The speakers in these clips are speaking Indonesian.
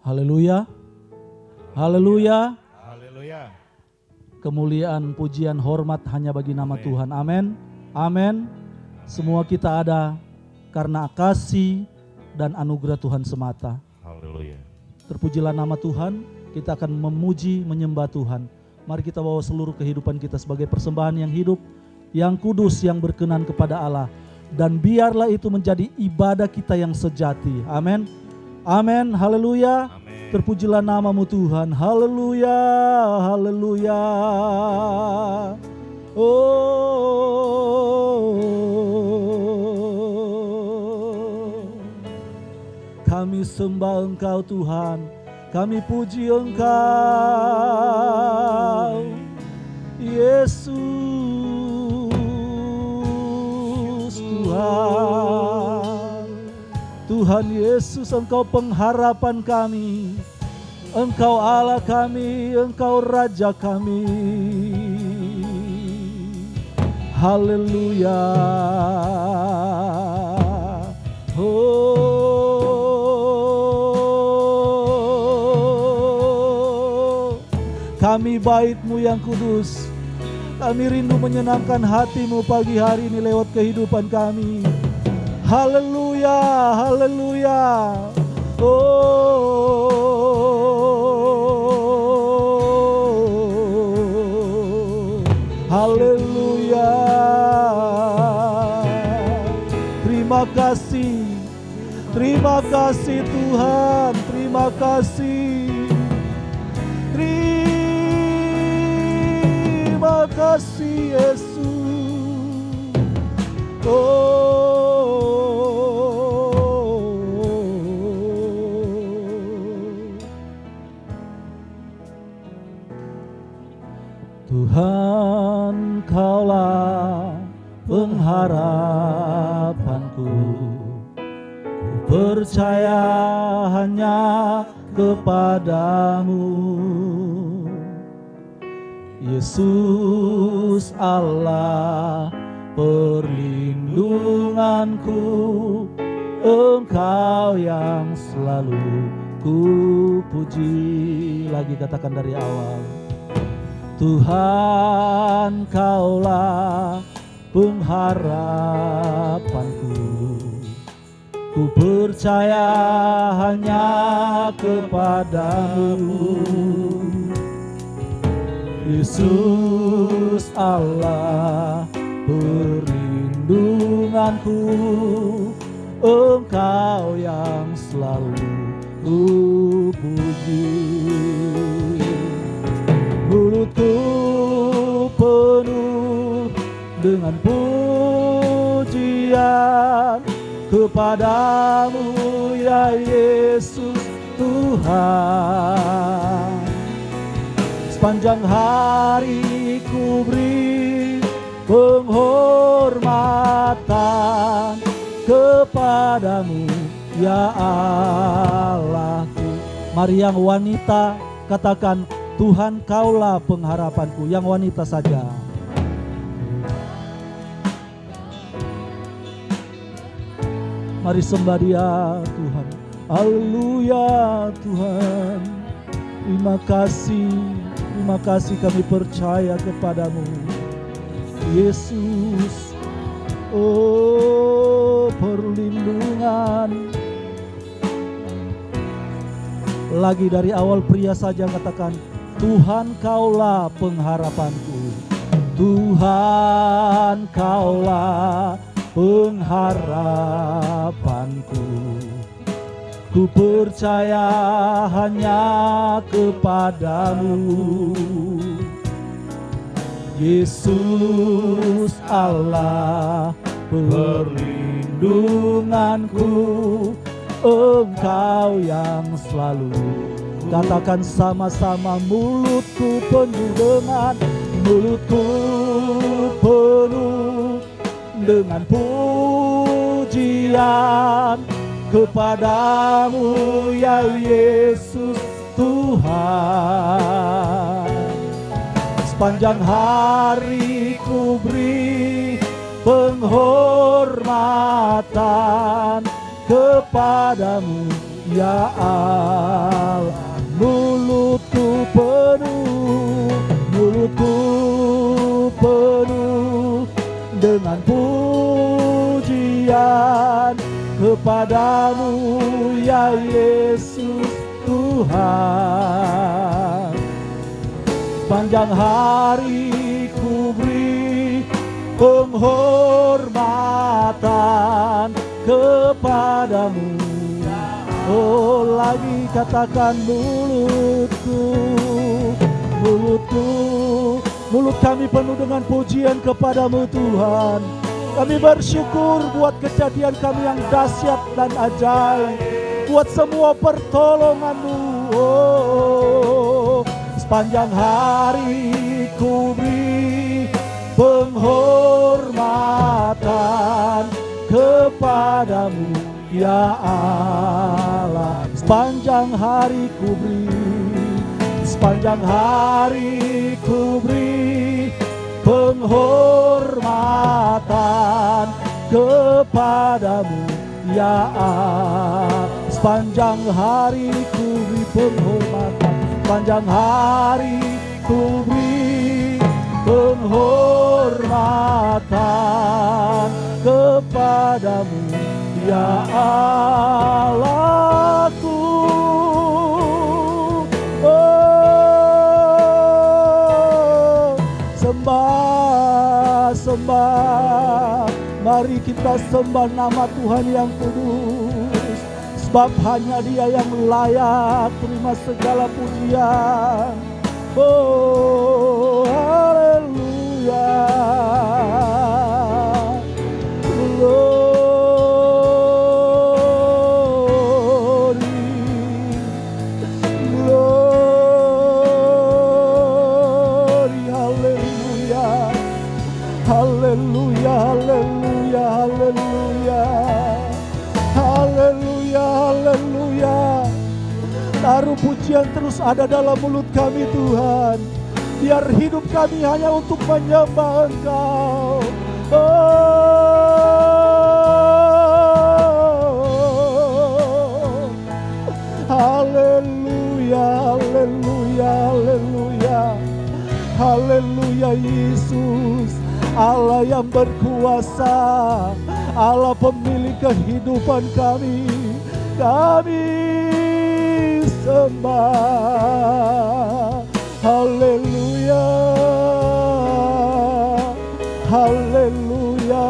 Haleluya. Haleluya. Haleluya. Kemuliaan, pujian, hormat hanya bagi nama Amen. Tuhan. Amin. Amin. Semua kita ada karena kasih dan anugerah Tuhan semata. Haleluya. Terpujilah nama Tuhan. Kita akan memuji, menyembah Tuhan. Mari kita bawa seluruh kehidupan kita sebagai persembahan yang hidup, yang kudus, yang berkenan kepada Allah. Dan biarlah itu menjadi ibadah kita yang sejati. Amin. Amin. Haleluya. Amin. Terpujilah namamu Tuhan. Haleluya. Haleluya. Oh. Kami sembah Engkau Tuhan. Kami puji Engkau, Yesus Tuhan. Tuhan Yesus, Engkau pengharapan kami, Engkau Allah kami, Engkau Raja kami. Haleluya. Kami bait-Mu yang kudus. Kami rindu menyenangkan hati-Mu pagi hari ini lewat kehidupan kami. Haleluya, haleluya. Oh, haleluya. Terima kasih Tuhan, terima kasih. Terima kasih Yesus. Tuhan, Kaulah pengharapanku. Ku percaya hanya kepadamu, Yesus Allah perlindunganku. Engkau yang selalu ku puji. Lagi katakan dari awal. Tuhan, Kaulah pengharapanku. Ku percaya hanya kepadamu, Yesus Allah perlindunganku. Engkau yang selalu ku puji. Mulutku penuh dengan pujian kepadamu ya Yesus Tuhan. Sepanjang hari ku beri penghormatan kepadamu ya Allahku. Mari yang wanita katakan, Tuhan Kaulah pengharapanku. Yang wanita saja. Mari sembah Dia Tuhan. Haleluya Tuhan. Terima kasih kami percaya kepadamu Yesus. Oh, perlindungan. Lagi dari awal pria saja katakan, Tuhan Kaulah pengharapanku. Tuhan Kaulah pengharapanku. Ku percaya hanya kepadamu, Yesus Allah perlindunganku. Engkau yang selalu. Katakan sama-sama, mulutku penuh dengan pujian kepadamu ya Yesus Tuhan. Sepanjang hari ku beri penghormatan kepadamu ya Allah. kepadamu ya Yesus Tuhan. Sepanjang hari ku beri penghormatan kepadamu. Oh, lagi katakan mulut kami penuh dengan pujian kepadamu Tuhan. Kami bersyukur buat kejadian kami yang dahsyat dan ajaib, buat semua pertolongan-Mu. Oh, sepanjang hari ku beri penghormatan kepadamu ya Allah. Sepanjang hari ku beri penghormatan kepadamu ya Allah. Sepanjang hari ku beri penghormatan, sepanjang hari ku beri penghormatan kepadamu ya Allahku. Sembah, mari kita sembah nama Tuhan yang kudus, sebab hanya Dia yang layak terima segala pujian. Oh, haleluya. Taruh pujian terus ada dalam mulut kami Tuhan. Biar hidup kami hanya untuk menyembah Engkau. Oh, haleluya, haleluya, haleluya. Haleluya Yesus, Allah yang berkuasa, Allah pemilik kehidupan kami. Kami sembah. Haleluya, haleluya,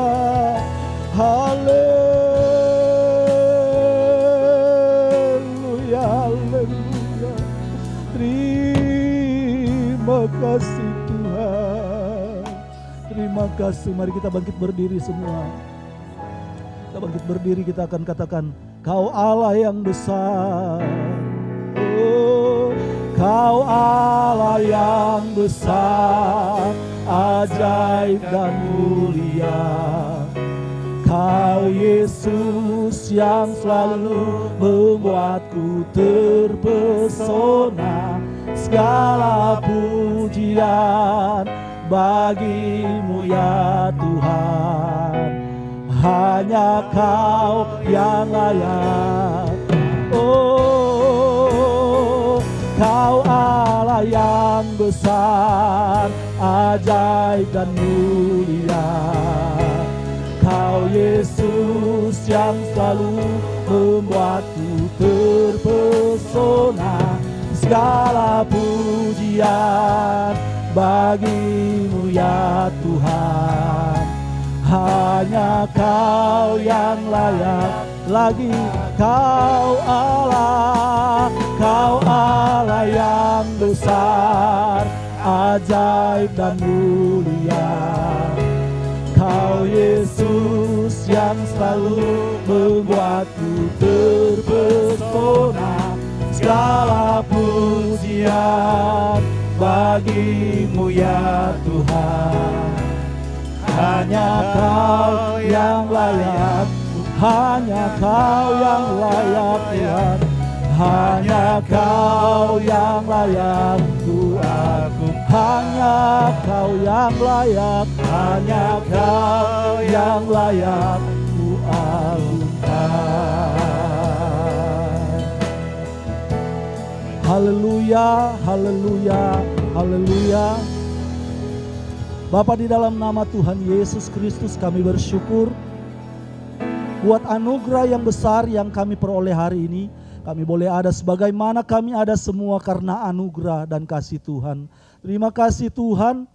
haleluya, haleluya. Terima kasih Tuhan, terima kasih. Mari kita bangkit berdiri semua. Kita bangkit berdiri, kita akan katakan, Kau Allah yang besar. Oh, Kau Allah yang besar, ajaib dan mulia. Kau Yesus yang selalu membuatku terpesona. Segala pujian bagimu ya Tuhan. Hanya Kau yang layak. Oh, Kau Allah yang besar, ajaib dan mulia. Kau Yesus yang selalu membuatku terpesona. Segala pujian bagimu ya Tuhan. Hanya Kau yang layak. Lagi Kau Allah yang besar, ajaib dan mulia. Kau Yesus yang selalu membuatku terpesona. Segala pujian bagimu ya Tuhan. Hanya Kau yang layak, hanya Kau yang layak Tuhan. Hanya Kau yang layak ku agung. Hanya Kau yang layak, hanya Kau yang layak ku agungkan. Haleluya, haleluya, haleluya. Bapa, di dalam nama Tuhan Yesus Kristus kami bersyukur. buat anugerah yang besar yang kami peroleh hari ini. Kami boleh ada sebagaimana kami ada semua karena anugerah dan kasih Tuhan. Terima kasih Tuhan.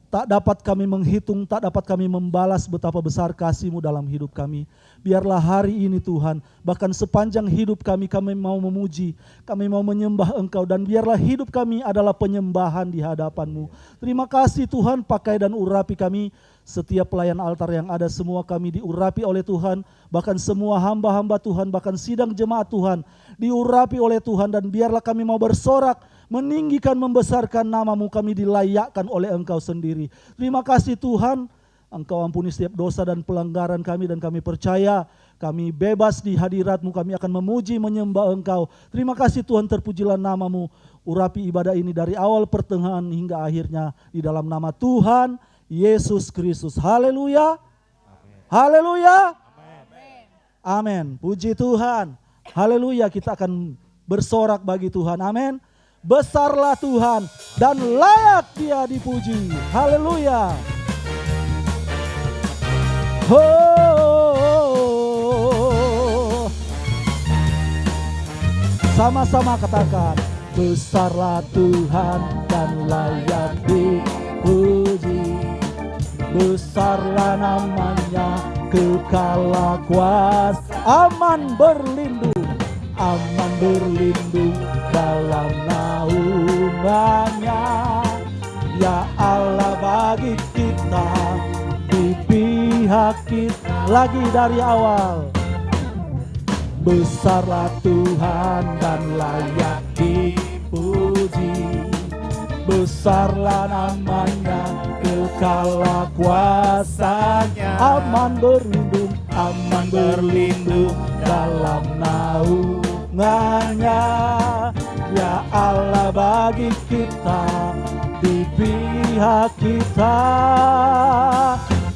Tak dapat kami menghitung, tak dapat kami membalas betapa besar kasih-Mu dalam hidup kami. Biarlah hari ini Tuhan, bahkan sepanjang hidup kami mau memuji, kami mau menyembah Engkau, dan biarlah hidup kami adalah penyembahan di hadapan-Mu. Terima kasih Tuhan, pakai dan urapi kami. Setiap pelayan altar yang ada semua kami diurapi oleh Tuhan, bahkan semua hamba-hamba Tuhan, bahkan sidang jemaat Tuhan diurapi oleh Tuhan, dan biarlah kami mau bersorak, meninggikan, membesarkan nama-Mu, kami dilayakkan oleh Engkau sendiri. Terima kasih Tuhan, Engkau ampuni setiap dosa dan pelanggaran kami, dan kami percaya kami bebas di hadirat-Mu, kami akan memuji, menyembah Engkau. Terima kasih Tuhan, terpujilah nama-Mu. Urapi ibadah ini dari awal, pertengahan, hingga akhirnya, di dalam nama Tuhan Yesus Kristus. Haleluya. Haleluya. Amin. Puji Tuhan. Haleluya. Kita akan bersorak bagi Tuhan. Amin. Besarlah Tuhan dan layak Dia dipuji. Haleluya. Oh. Sama-sama katakan, besarlah Tuhan dan layak dipuji. Besarlah namanya, kekal kuasa, aman berlindung dalam naungannya. Ya Allah, bagi kita, di pihak kita, lagi dari awal. Besarlah Tuhan dan layak dipuji. Besarlah namanya, kekal kuasanya, aman berlindung dalam naungannya. Ya Allah, bagi kita, di pihak kita.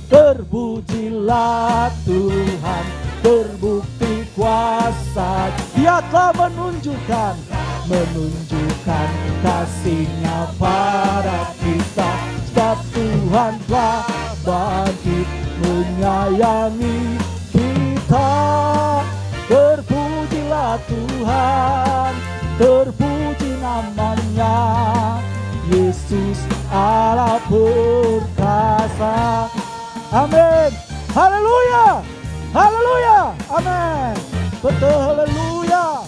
Terpujilah Tuhan, terbukti kuasa. Dia telah menunjukkan kasih-Nya pada kita. Sebab Tuhan telah bangkit menyayangi kita. Terpujilah Tuhan, terpuji namanya, Yesus Allah perkasa. Amin. Haleluya. Haleluya. Amin. Betul, haleluya.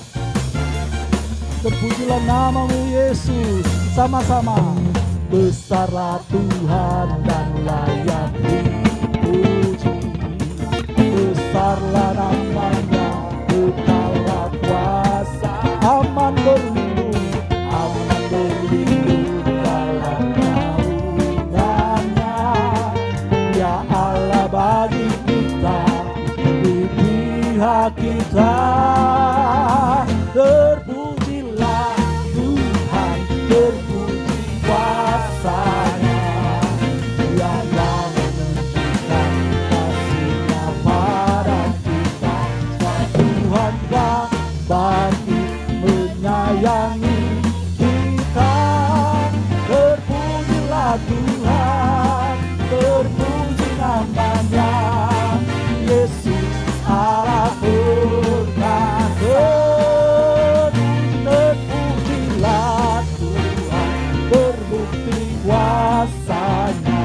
Terpujilah nama-Mu Yesus. Sama-sama. Besarlah Tuhan dan layak dipuji. Besarlah namanya, kekal kuasa, aman berlindung dalam naungannya. Ya Allah, bagi kita, di pihak kita. Terpujilah Tuhan, terpuji kuasa-Nya. Dia telah menunjukkan kasih-Nya pada kita. Tuhan telah bangkit menyayangi kita. Terpujilah Tuhan, terpuji namanya, Yesus Allah perkasa. Terpujilah Tuhan, terbukti kuasa-Nya.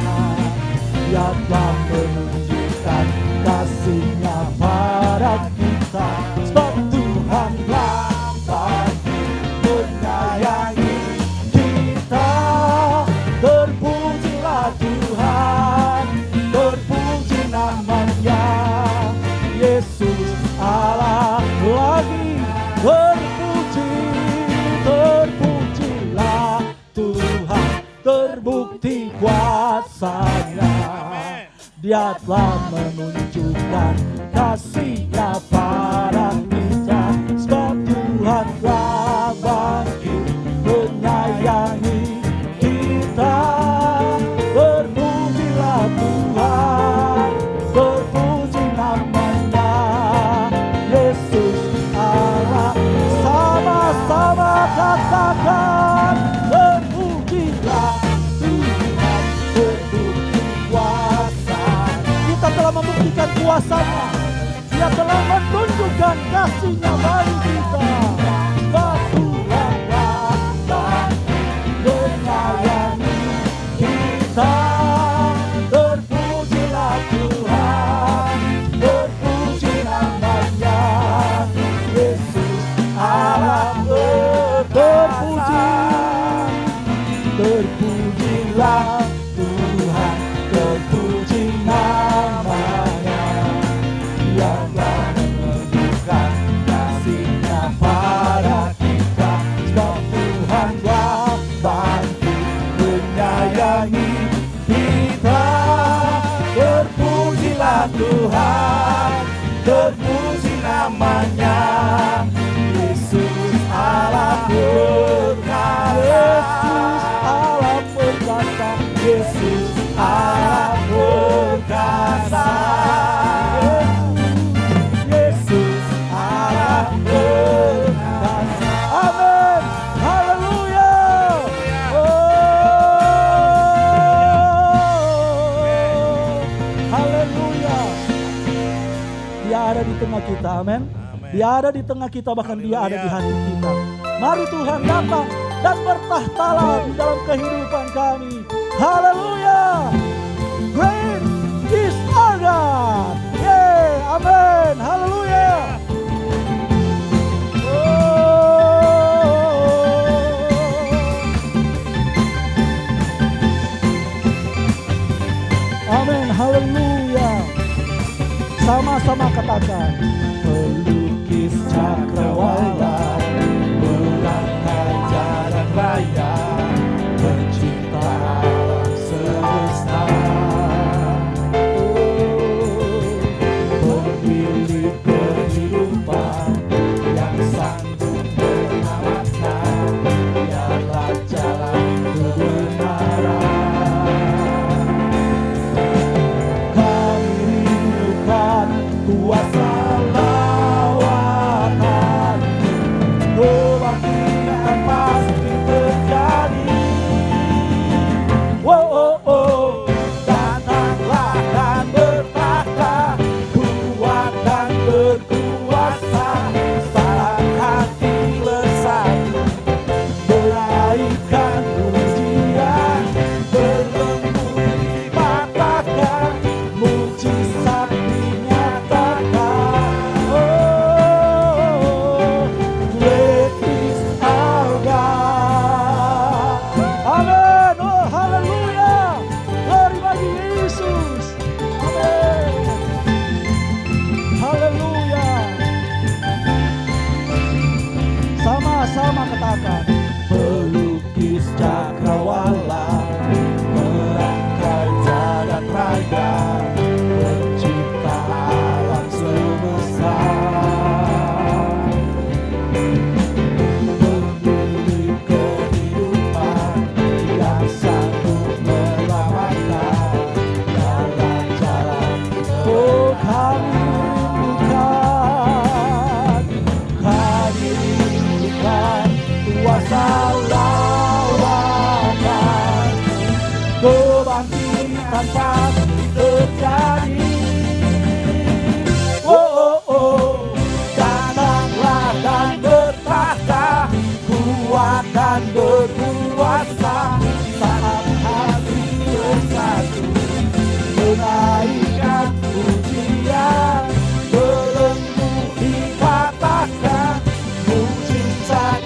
Dia telah menunjukkan kasih-Nya pada kita. Sebab Tuhan telah bangkit menyayangi kita. Terpujilah Tuhan, terpuji namanya, Yesus Allah lagi berpuji. Terpujilah Tuhan, terbukti kuasa-Nya. Dia telah menunjukkan kasih-Nya pada kita. Sebab Tuhan telah bangkit menyayangi kita. Terpujilah Tuhan, terpuji namanya, Yesus Allah. Sama-sama katakan, terpujilah Tuhan, terbukti kuasa. Kita telah membuktikan kuasa-Nya. Dia tengah kita. Amin. Dia ada di tengah kita, bahkan dia ada di hati kita. Mari Tuhan datang dan bertahtalah di dalam kehidupan kami. Haleluya. Great is our God. Yeah, amin. Haleluya. Amin, haleluya. Sama-sama katakan. Pelukis cakrawala, merangkai jalan raya, pencipta alam semesta. Pemilik kehidupan yang sanggup menyelamatkan, dialah jalan kebenaran. Kuasa lawanan, kebangkitan pasti terjadi. Datanglah dan bertahta, kuat dan berkuasa, saat hati bersatu, menaikkan pujian, berlembut dipatahkan, mujizat sama katakan. Pelukis cakrawala, merangkai jagat raya, pencipta alam semesta. Pemilik kehidupan yang sanggup menyelamatkan, dalam jalan kami kuasa lawanan, kebangkitan pasti terjadi. Datanglah dan bertahta, kuat dan berkuasa, saat hati bersatu, menaikkan pujian, belenggu dipatahkan, mujizat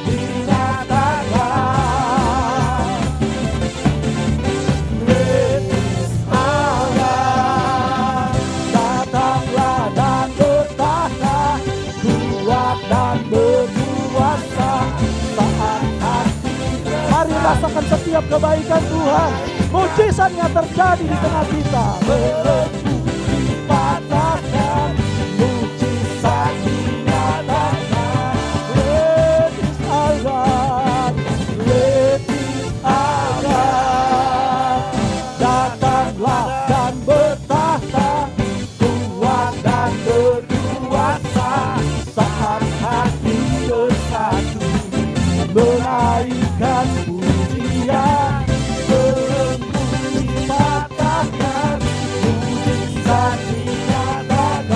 rasakan setiap kebaikan Tuhan. Mujizatnya terjadi di tengah kita. Belenggu dipatahkan, mujizat dinyatakan. Great is our God, great is our God. Datanglah dan bertahta, kuat dan berkuasa, saat hati bersatu, menaikkan pujian, belenggu dipatahkan, mujizat dinyatakan.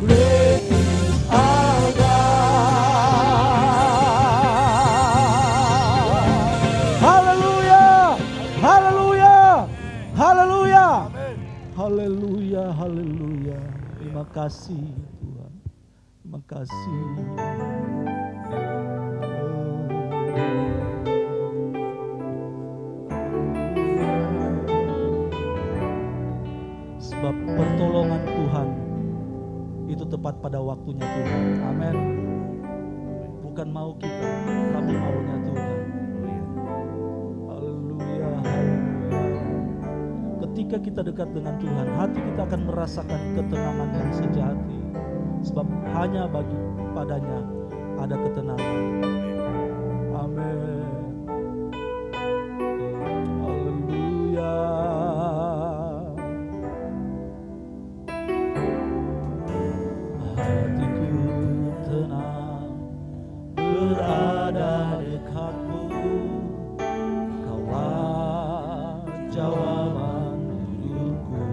Great is our God. Haleluya, haleluya, haleluya, haleluya, haleluya. Terima kasih Tuhan, terima kasih. Sebab pertolongan Tuhan itu tepat pada waktunya Tuhan. Amin. Bukan mau kita, tapi maunya Tuhan. Haleluya, haleluya. Ketika kita dekat dengan Tuhan, hati kita akan merasakan ketenangan yang sejati. Sebab hanya bagi padanya ada ketenangan. Amin. Haleluya. Hatiku tenang berada dekatmu, Kaulah jawaban hidupku.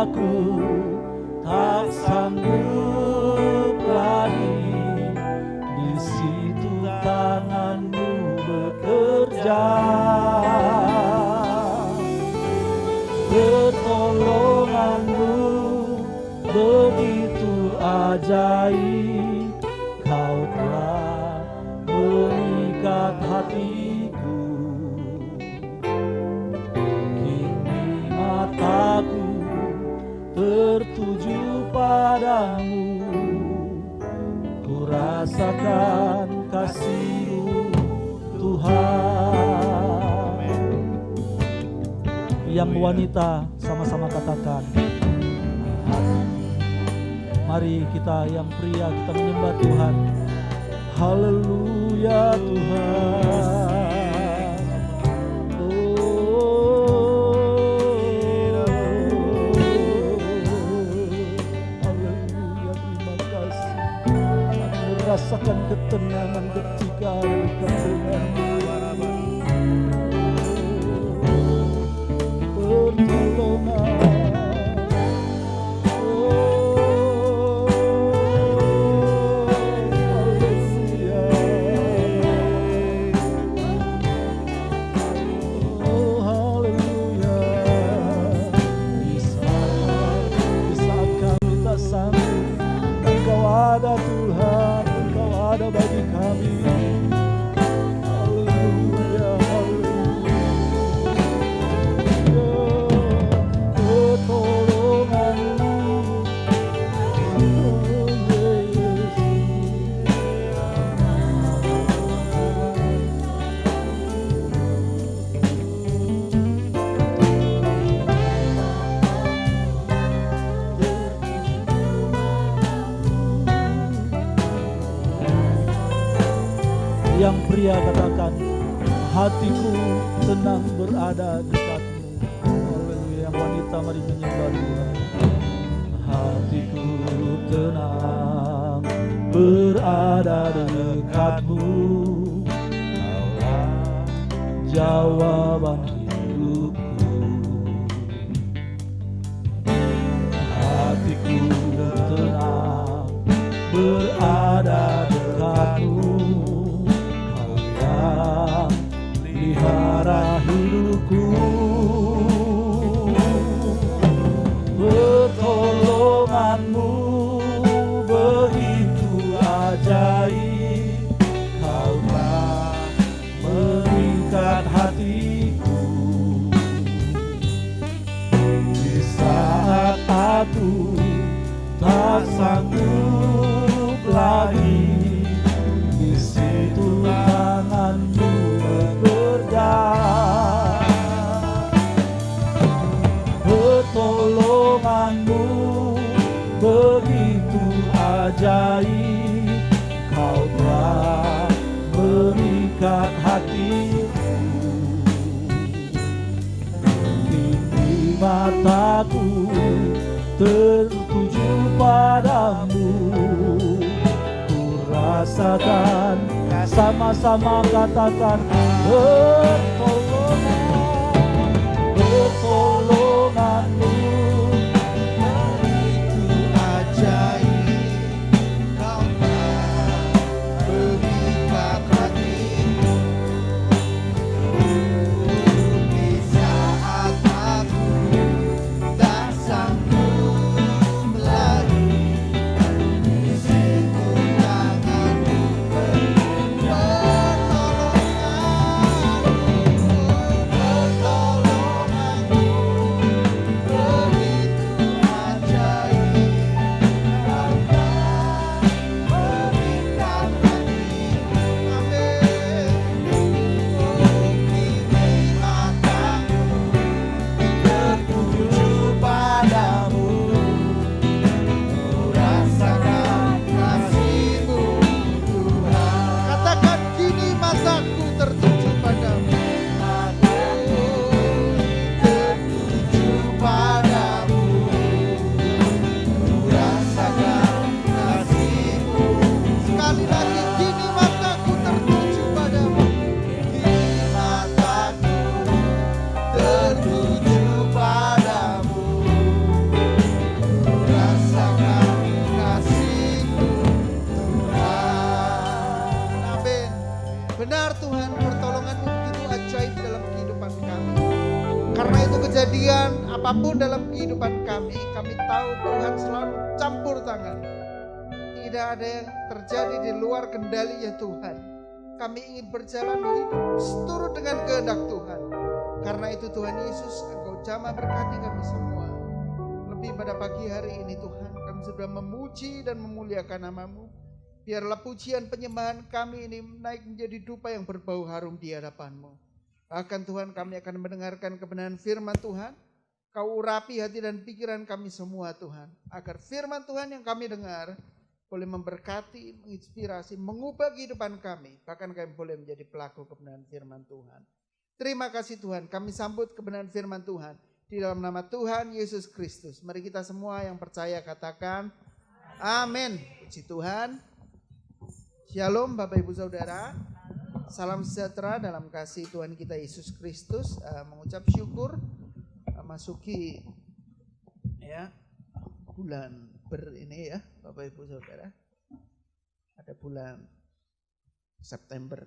aku tak sanggup lagi, di situ tanganmu bekerja. Pertolonganmu begitu ajaib, kau telah mengikat hatiku. Kini mataku tertuju padamu, ku rasakan kasih-Mu Tuhan. Yang wanita sama-sama katakan, mari kita yang pria kita menyembah Tuhan. Haleluya Tuhan. Haleluya, terima kasih. Kami merasakan ketenangan ketika dekat dengan-Mu. Ada Tuhan, Engkau ada bagi kami. Haleluya, haleluya. Pertolongan-Mu, yang pria katakan, hatiku tenang berada dekat-Mu. Haleluya. Yang wanita mari menyembah Tuhan. Hatiku tenang berada dekat-Mu, Kaulah jawaban hidupku. Hatiku tenang berada dekat-Mu, pelihara hidupku. Pertolongan-Mu begitu ajaib, Kau telah mengikat hatiku. Di saat aku tak sanggup lagi, di situ tangan-Mu bekerja. Pertolongan-Mu begitu ajaib, Kau telah mengikat hatiku. Kini mataku tertuju padamu, ku rasakan, sama-sama katakan, pertolongan-Mu begitu ajaib, Kau telah mengikat hatiku. Di saat aku tak sanggup lagi, di situ tangan-Mu bekerja. Pertolongan-Mu apapun dalam kehidupan kami tahu Tuhan selalu campur tangan. Tidak ada yang terjadi di luar kendali-Nya Tuhan. Kami ingin berjalan hidup seturut dengan kehendak Tuhan. Karena itu Tuhan Yesus, Engkau jamah berkati kami semua. Lebih pada pagi hari ini Tuhan, kami sudah memuji dan memuliakan nama-Mu. Biarlah pujian penyembahan kami ini naik menjadi dupa yang berbau harum di hadapan-Mu. Bahkan Tuhan, kami akan mendengarkan kebenaran firman Tuhan. Kau urapi hati dan pikiran kami semua Tuhan. Agar firman Tuhan yang kami dengar boleh memberkati, menginspirasi, mengubah kehidupan kami. Bahkan kami boleh menjadi pelaku kebenaran firman Tuhan. Terima kasih Tuhan, kami sambut kebenaran firman Tuhan. Di dalam nama Tuhan Yesus Kristus. Mari kita semua yang percaya katakan amin. Puji Tuhan. Shalom Bapak Ibu Saudara. Salam sejahtera dalam kasih Tuhan kita Yesus Kristus. Mengucap syukur masuki ya bulan ini ya Bapak Ibu Saudara. Ada bulan September,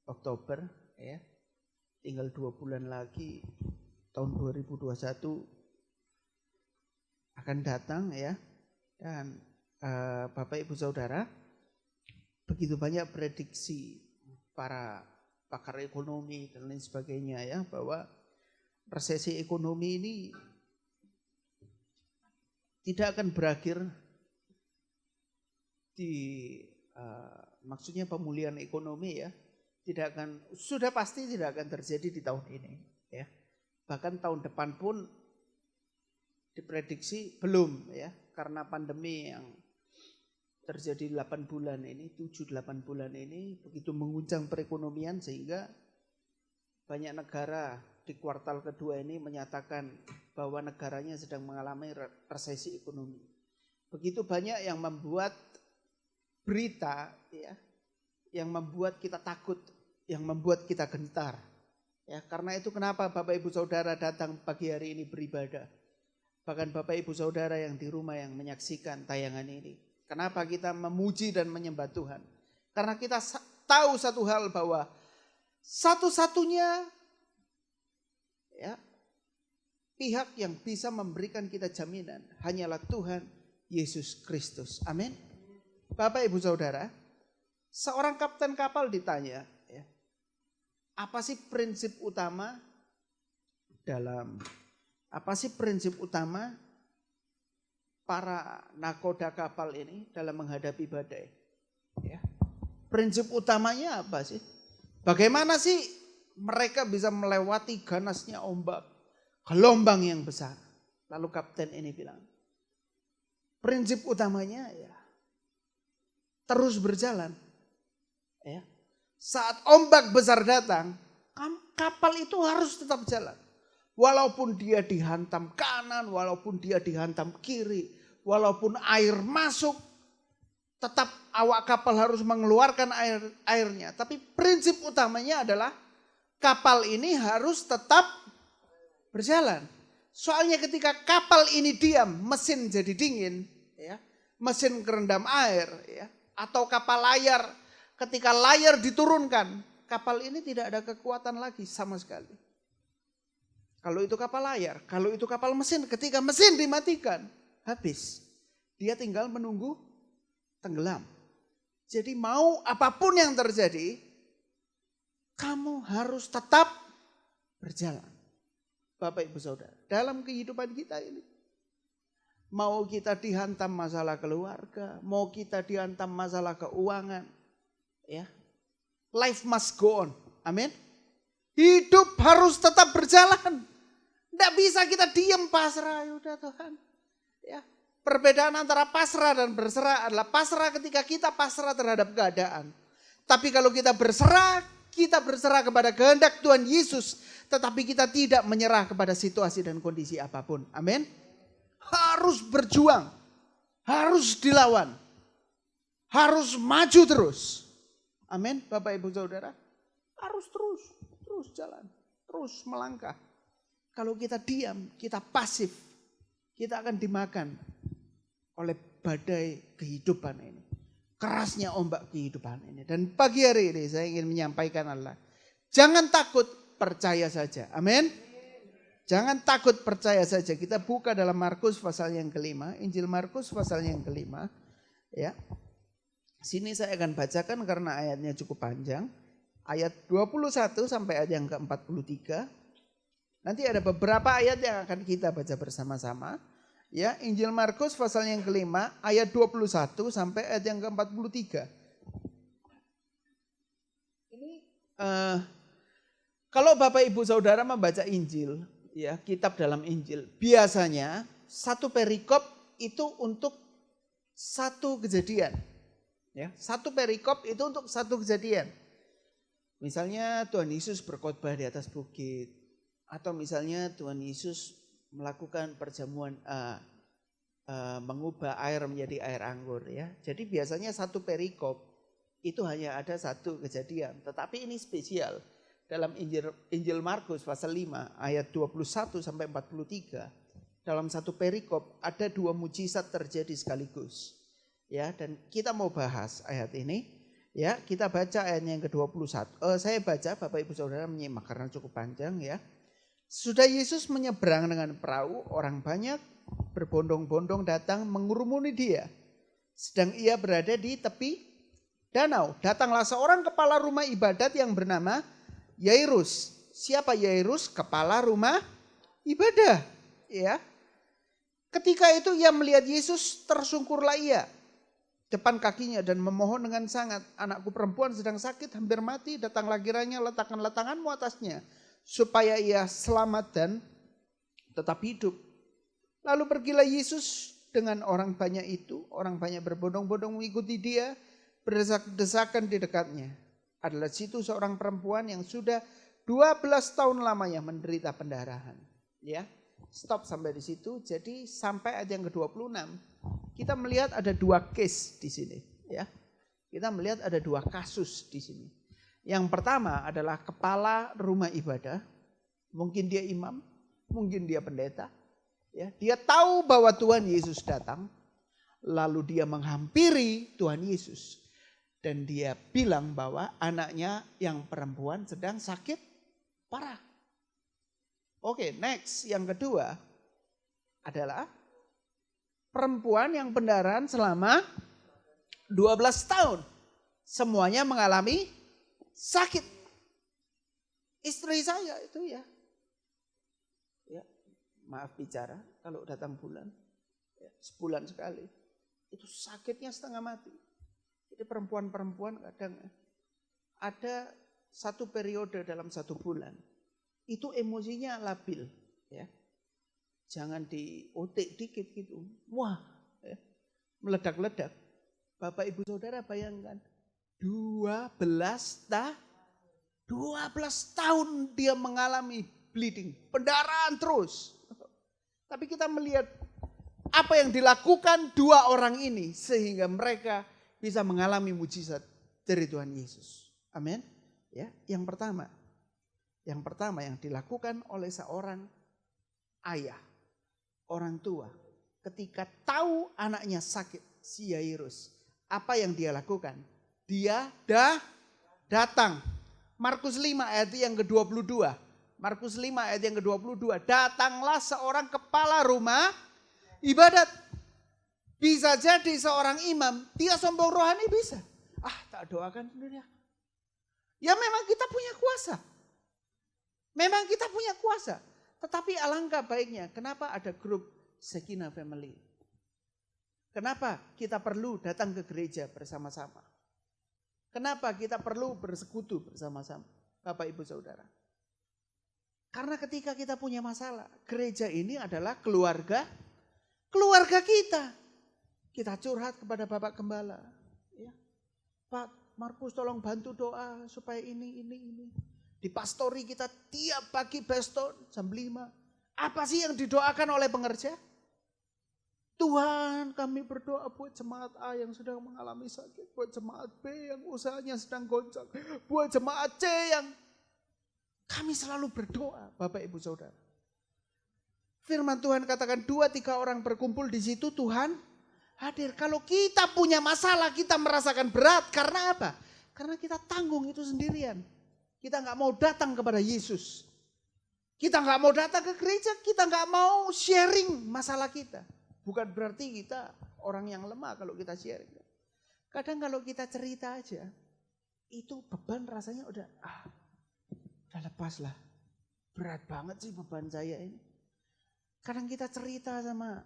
Oktober ya. Tinggal 2 bulan lagi tahun 2021 akan datang ya. Dan Bapak Ibu Saudara, begitu banyak prediksi para pakar ekonomi dan lain sebagainya ya, bahwa resesi ekonomi ini tidak akan berakhir di maksudnya pemulihan ekonomi ya, sudah pasti tidak akan terjadi di tahun ini ya. Bahkan tahun depan pun diprediksi belum ya, karena pandemi yang terjadi 8 bulan ini, 7-8 bulan ini begitu mengguncang perekonomian sehingga banyak negara di kuartal kedua ini menyatakan bahwa negaranya sedang mengalami resesi ekonomi. Begitu banyak yang membuat berita ya, yang membuat kita takut, yang membuat kita gentar. Ya, karena itu kenapa Bapak Ibu Saudara datang pagi hari ini beribadah. Bahkan Bapak Ibu Saudara yang di rumah yang menyaksikan tayangan ini. Kenapa kita memuji dan menyembah Tuhan? Karena kita tahu satu hal, bahwa satu-satunya ya, pihak yang bisa memberikan kita jaminan hanyalah Tuhan Yesus Kristus. Amin. Bapak Ibu Saudara, seorang kapten kapal ditanya, ya, apa sih prinsip utama para nakoda kapal ini dalam menghadapi badai? Ya. Prinsip utamanya apa sih? Bagaimana sih mereka bisa melewati ganasnya ombak, gelombang yang besar? Lalu kapten ini bilang, prinsip utamanya ya terus berjalan. Ya. Saat ombak besar datang, kapal itu harus tetap jalan. Walaupun dia dihantam kanan, walaupun dia dihantam kiri, walaupun air masuk, tetap awak kapal harus mengeluarkan airnya. Tapi prinsip utamanya adalah kapal ini harus tetap berjalan. Soalnya ketika kapal ini diam, mesin jadi dingin, ya, mesin kerendam air, ya, atau kapal layar, ketika layar diturunkan, kapal ini tidak ada kekuatan lagi sama sekali. Kalau itu kapal layar, kalau itu kapal mesin, ketika mesin dimatikan, habis. Dia tinggal menunggu tenggelam. Jadi mau apapun yang terjadi, kamu harus tetap berjalan. Bapak Ibu Saudara, dalam kehidupan kita ini, mau kita dihantam masalah keluarga, mau kita dihantam masalah keuangan, ya, life must go on. Amin. Hidup harus tetap berjalan. Tidak bisa kita diam pasrah, yaudah Tuhan. Ya, perbedaan antara pasrah dan berserah adalah pasrah ketika kita pasrah terhadap keadaan. Tapi kalau kita berserah kepada kehendak Tuhan Yesus. Tetapi kita tidak menyerah kepada situasi dan kondisi apapun. Amin. Harus berjuang, harus dilawan, harus maju terus. Amin. Bapak Ibu Saudara, harus terus jalan, terus melangkah. Kalau kita diam, kita pasif, kita akan dimakan oleh badai kehidupan ini. Kerasnya ombak kehidupan ini. Dan pagi hari ini saya ingin menyampaikan Allah, jangan takut, percaya saja. Amin. Jangan takut, percaya saja. Kita buka dalam Markus pasal yang kelima, Injil Markus pasal yang kelima. Ya. Sini saya akan bacakan karena ayatnya cukup panjang. Ayat 21 sampai ayat yang ke-43. Nanti ada beberapa ayat yang akan kita baca bersama-sama. Ya, Injil Markus pasal yang kelima, ayat 21 sampai ayat yang ke-43. Ini kalau Bapak Ibu Saudara membaca Injil, ya, kitab dalam Injil, biasanya satu perikop itu untuk satu kejadian. Ya, satu perikop itu untuk satu kejadian. Misalnya Tuhan Yesus berkhotbah di atas bukit, atau misalnya Tuhan Yesus melakukan perjamuan, mengubah air menjadi air anggur, ya. Jadi biasanya satu perikop itu hanya ada satu kejadian. Tetapi ini spesial. Dalam Injil Markus pasal 5 ayat 21 sampai 43, dalam satu perikop ada dua mujizat terjadi sekaligus. Ya, dan kita mau bahas ayat ini. Ya, kita baca ayatnya yang ke-21. Saya baca, Bapak Ibu Saudara menyimak karena cukup panjang, ya. Sudah Yesus menyeberang dengan perahu, orang banyak berbondong-bondong datang mengurumuni dia. Sedang ia berada di tepi danau. Datanglah seorang kepala rumah ibadat yang bernama Yairus. Siapa Yairus? Kepala rumah ibadah. Ya. Ketika itu ia melihat Yesus, tersungkurlah ia depan kakinya dan memohon dengan sangat, anakku perempuan sedang sakit, hampir mati, datanglah kiranya letakkanlah tanganmu atasnya, supaya ia selamat dan tetap hidup. Lalu pergilah Yesus dengan orang banyak itu, orang banyak berbondong-bondong mengikuti dia, berdesak-desakan di dekatnya. Adalah situ seorang perempuan yang sudah 12 tahun lamanya menderita pendarahan. Ya, stop sampai di situ. Jadi sampai ayat yang ke-26. Kita melihat ada dua case di sini, ya. Kita melihat ada dua kasus di sini. Yang pertama adalah kepala rumah ibadah, mungkin dia imam, mungkin dia pendeta, ya. Dia tahu bahwa Tuhan Yesus datang, lalu dia menghampiri Tuhan Yesus dan dia bilang bahwa anaknya yang perempuan sedang sakit parah. Oke, next, yang kedua adalah perempuan yang pendarahan selama 12 tahun. Semuanya mengalami sakit. Istri saya itu, ya. Ya, maaf bicara, kalau datang bulan, ya, sebulan sekali, itu sakitnya setengah mati. Jadi perempuan-perempuan kadang ada satu periode dalam satu bulan, itu emosinya labil, ya. Jangan diotek dikit gitu. Wah, ya, meledak-ledak. Bapak Ibu Saudara bayangkan, 12 tahun dia mengalami bleeding, pendarahan terus. Tapi kita melihat apa yang dilakukan dua orang ini sehingga mereka bisa mengalami mujizat dari Tuhan Yesus. Amin. Ya, yang pertama yang dilakukan oleh seorang ayah, orang tua, ketika tahu anaknya sakit, si Yairus, apa yang dia lakukan? Dia datang. Markus 5 ayat yang ke-22. Markus 5 ayat yang ke-22. Datanglah seorang kepala rumah ibadat. Bisa jadi seorang imam, dia sombong rohani bisa. Tak doakan sendiri. Ya memang kita punya kuasa. Memang kita punya kuasa. Tetapi alangkah baiknya, kenapa ada grup Shekinah Family? Kenapa kita perlu datang ke gereja bersama-sama? Kenapa kita perlu bersekutu bersama-sama, Bapak Ibu Saudara? Karena ketika kita punya masalah, gereja ini adalah keluarga kita. Kita curhat kepada Bapak Gembala. Ya. Pak Markus tolong bantu doa supaya ini. Di pastori kita tiap pagi beston jam 5. Apa sih yang didoakan oleh pengerja? Tuhan, kami berdoa buat jemaat A yang sedang mengalami sakit, buat jemaat B yang usahanya sedang goncang, buat jemaat C yang kami selalu berdoa, Bapak Ibu Saudara. Firman Tuhan katakan 2-3 orang berkumpul di situ, Tuhan hadir. Kalau kita punya masalah, kita merasakan berat. Karena apa? Karena kita tanggung itu sendirian. Kita nggak mau datang kepada Yesus. Kita nggak mau datang ke gereja, kita nggak mau sharing masalah kita. Bukan berarti kita orang yang lemah kalau kita sharing. Kadang kalau kita cerita aja, itu beban rasanya udah lepas lah. Berat banget sih beban saya ini. Kadang kita cerita sama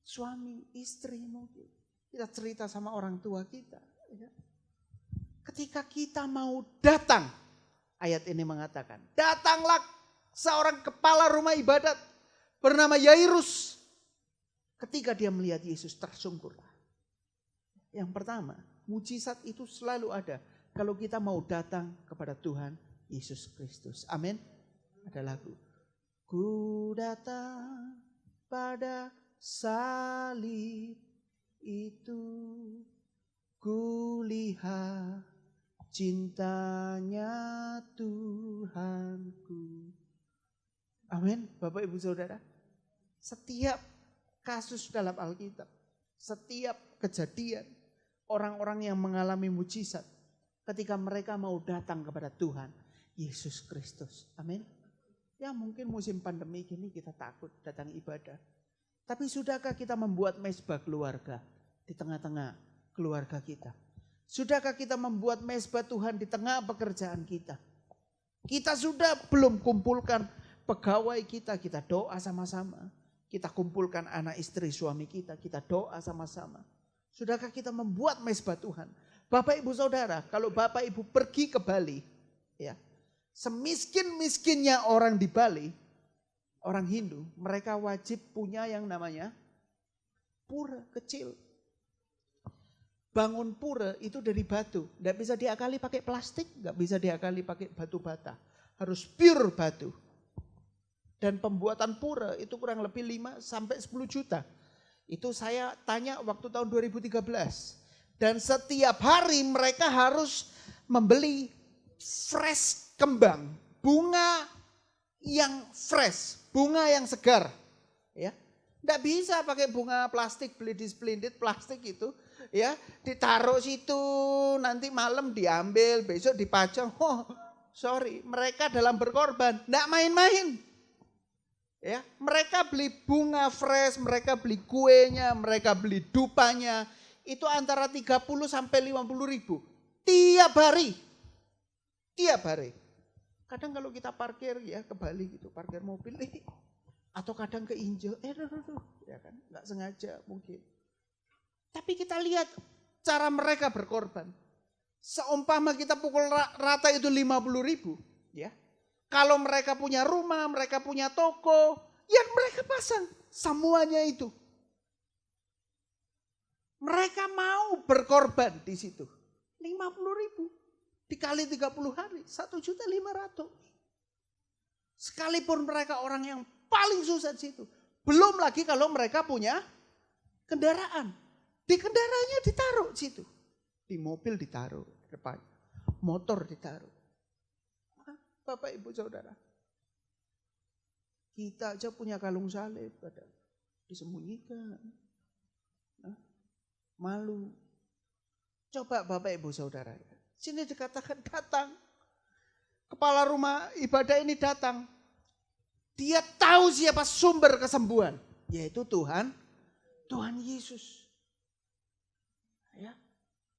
suami, istri mungkin. Kita cerita sama orang tua kita. Ya. Ketika kita mau datang, ayat ini mengatakan, datanglah seorang kepala rumah ibadat bernama Yairus. Ketika dia melihat Yesus tersungkurlah. Yang pertama, mujizat itu selalu ada kalau kita mau datang kepada Tuhan Yesus Kristus. Amin. Ada lagu. Ku datang pada salib itu, ku lihat cintanya Tuhanku. Amin. Bapak Ibu Saudara, setiap kasus dalam Alkitab, setiap kejadian, orang-orang yang mengalami mujizat ketika mereka mau datang kepada Tuhan Yesus Kristus. Amin. Ya mungkin musim pandemi gini kita takut datang ibadah. Tapi sudahkah kita membuat mezbah keluarga di tengah-tengah keluarga kita? Sudahkah kita membuat mezbah Tuhan di tengah pekerjaan kita? Kita sudah belum kumpulkan pegawai kita doa sama-sama. Kita kumpulkan anak istri suami kita doa sama-sama. Sudahkah kita membuat mezbah Tuhan? Bapak Ibu Saudara, kalau Bapak Ibu pergi ke Bali, ya, semiskin-miskinnya orang di Bali, orang Hindu, mereka wajib punya yang namanya pura kecil. Bangun pura itu dari batu, tidak bisa diakali pakai plastik, nggak bisa diakali pakai batu bata, harus pure batu. Dan pembuatan pura itu kurang lebih 5 sampai 10 juta. Itu saya tanya waktu tahun 2013. Dan setiap hari mereka harus membeli fresh kembang, bunga yang fresh, bunga yang segar. Ya, tidak bisa pakai bunga plastik, beli di Splendid plastik itu, ya, ditaruh situ, nanti malam diambil, besok dipajang. Oh, sorry, mereka dalam berkorban, tidak main-main. Ya, mereka beli bunga fresh, mereka beli kuenya, mereka beli dupanya, itu antara 30 sampai 50 ribu tiap hari. Tiap hari. Kadang kalau kita parkir ya ke Bali gitu, parkir mobil atau kadang keinjek, ya kan, nggak sengaja mungkin. Tapi kita lihat cara mereka berkorban. Seumpama kita pukul rata itu 50 ribu, ya. Kalau mereka punya rumah, mereka punya toko, ya mereka pasang semuanya itu. Mereka mau berkorban di situ. 50 ribu. Dikali 30 hari, 1.500.000. Sekalipun mereka orang yang paling susah di situ. Belum lagi kalau mereka punya kendaraan. Di kendaraannya ditaruh di situ. Di mobil ditaruh di depan. Motor ditaruh. Bapak Ibu Saudara. Kita aja punya kalung salib. Disembunyikan. Malu. Coba Bapak Ibu Saudara. Sini dikatakan datang. Kepala rumah ibadah ini datang. Dia tahu siapa sumber kesembuhan. Yaitu Tuhan Yesus. Ya.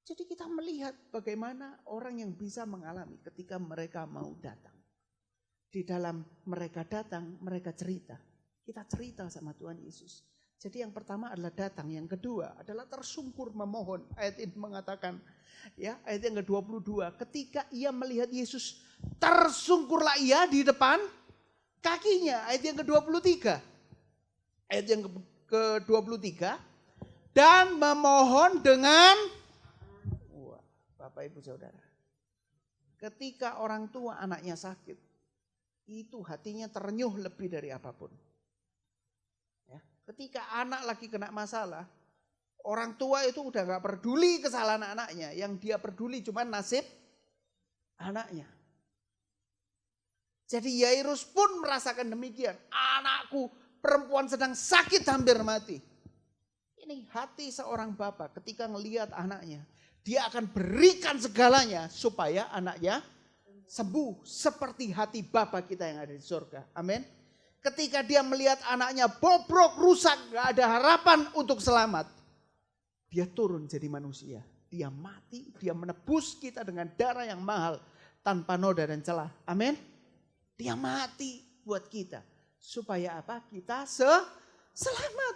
Jadi kita melihat bagaimana orang yang bisa mengalami ketika mereka mau datang. Di dalam mereka datang, mereka cerita. Kita cerita sama Tuhan Yesus. Jadi yang pertama adalah datang, yang kedua adalah tersungkur memohon. Ayat ini mengatakan, ya, ayat yang ke-22, ketika ia melihat Yesus, tersungkurlah ia di depan kakinya. Ayat yang ke-23. Ayat yang ke-23, dan memohon dengan Bapak Ibu Saudara. Ketika orang tua anaknya sakit, itu hatinya terenyuh lebih dari apapun. Ketika anak lagi kena masalah, orang tua itu udah gak peduli kesalahan anaknya. Yang dia peduli cuma nasib anaknya. Jadi Yairus pun merasakan demikian. Anakku perempuan sedang sakit hampir mati. Ini hati seorang bapak ketika ngelihat anaknya. Dia akan berikan segalanya supaya anaknya sembuh seperti hati Bapa kita yang ada di surga. Amin. Ketika dia melihat anaknya bobrok, rusak, gak ada harapan untuk selamat. Dia turun jadi manusia. Dia mati, dia menebus kita dengan darah yang mahal. Tanpa noda dan celah. Amin. Dia mati buat kita. Supaya apa? Kita selamat.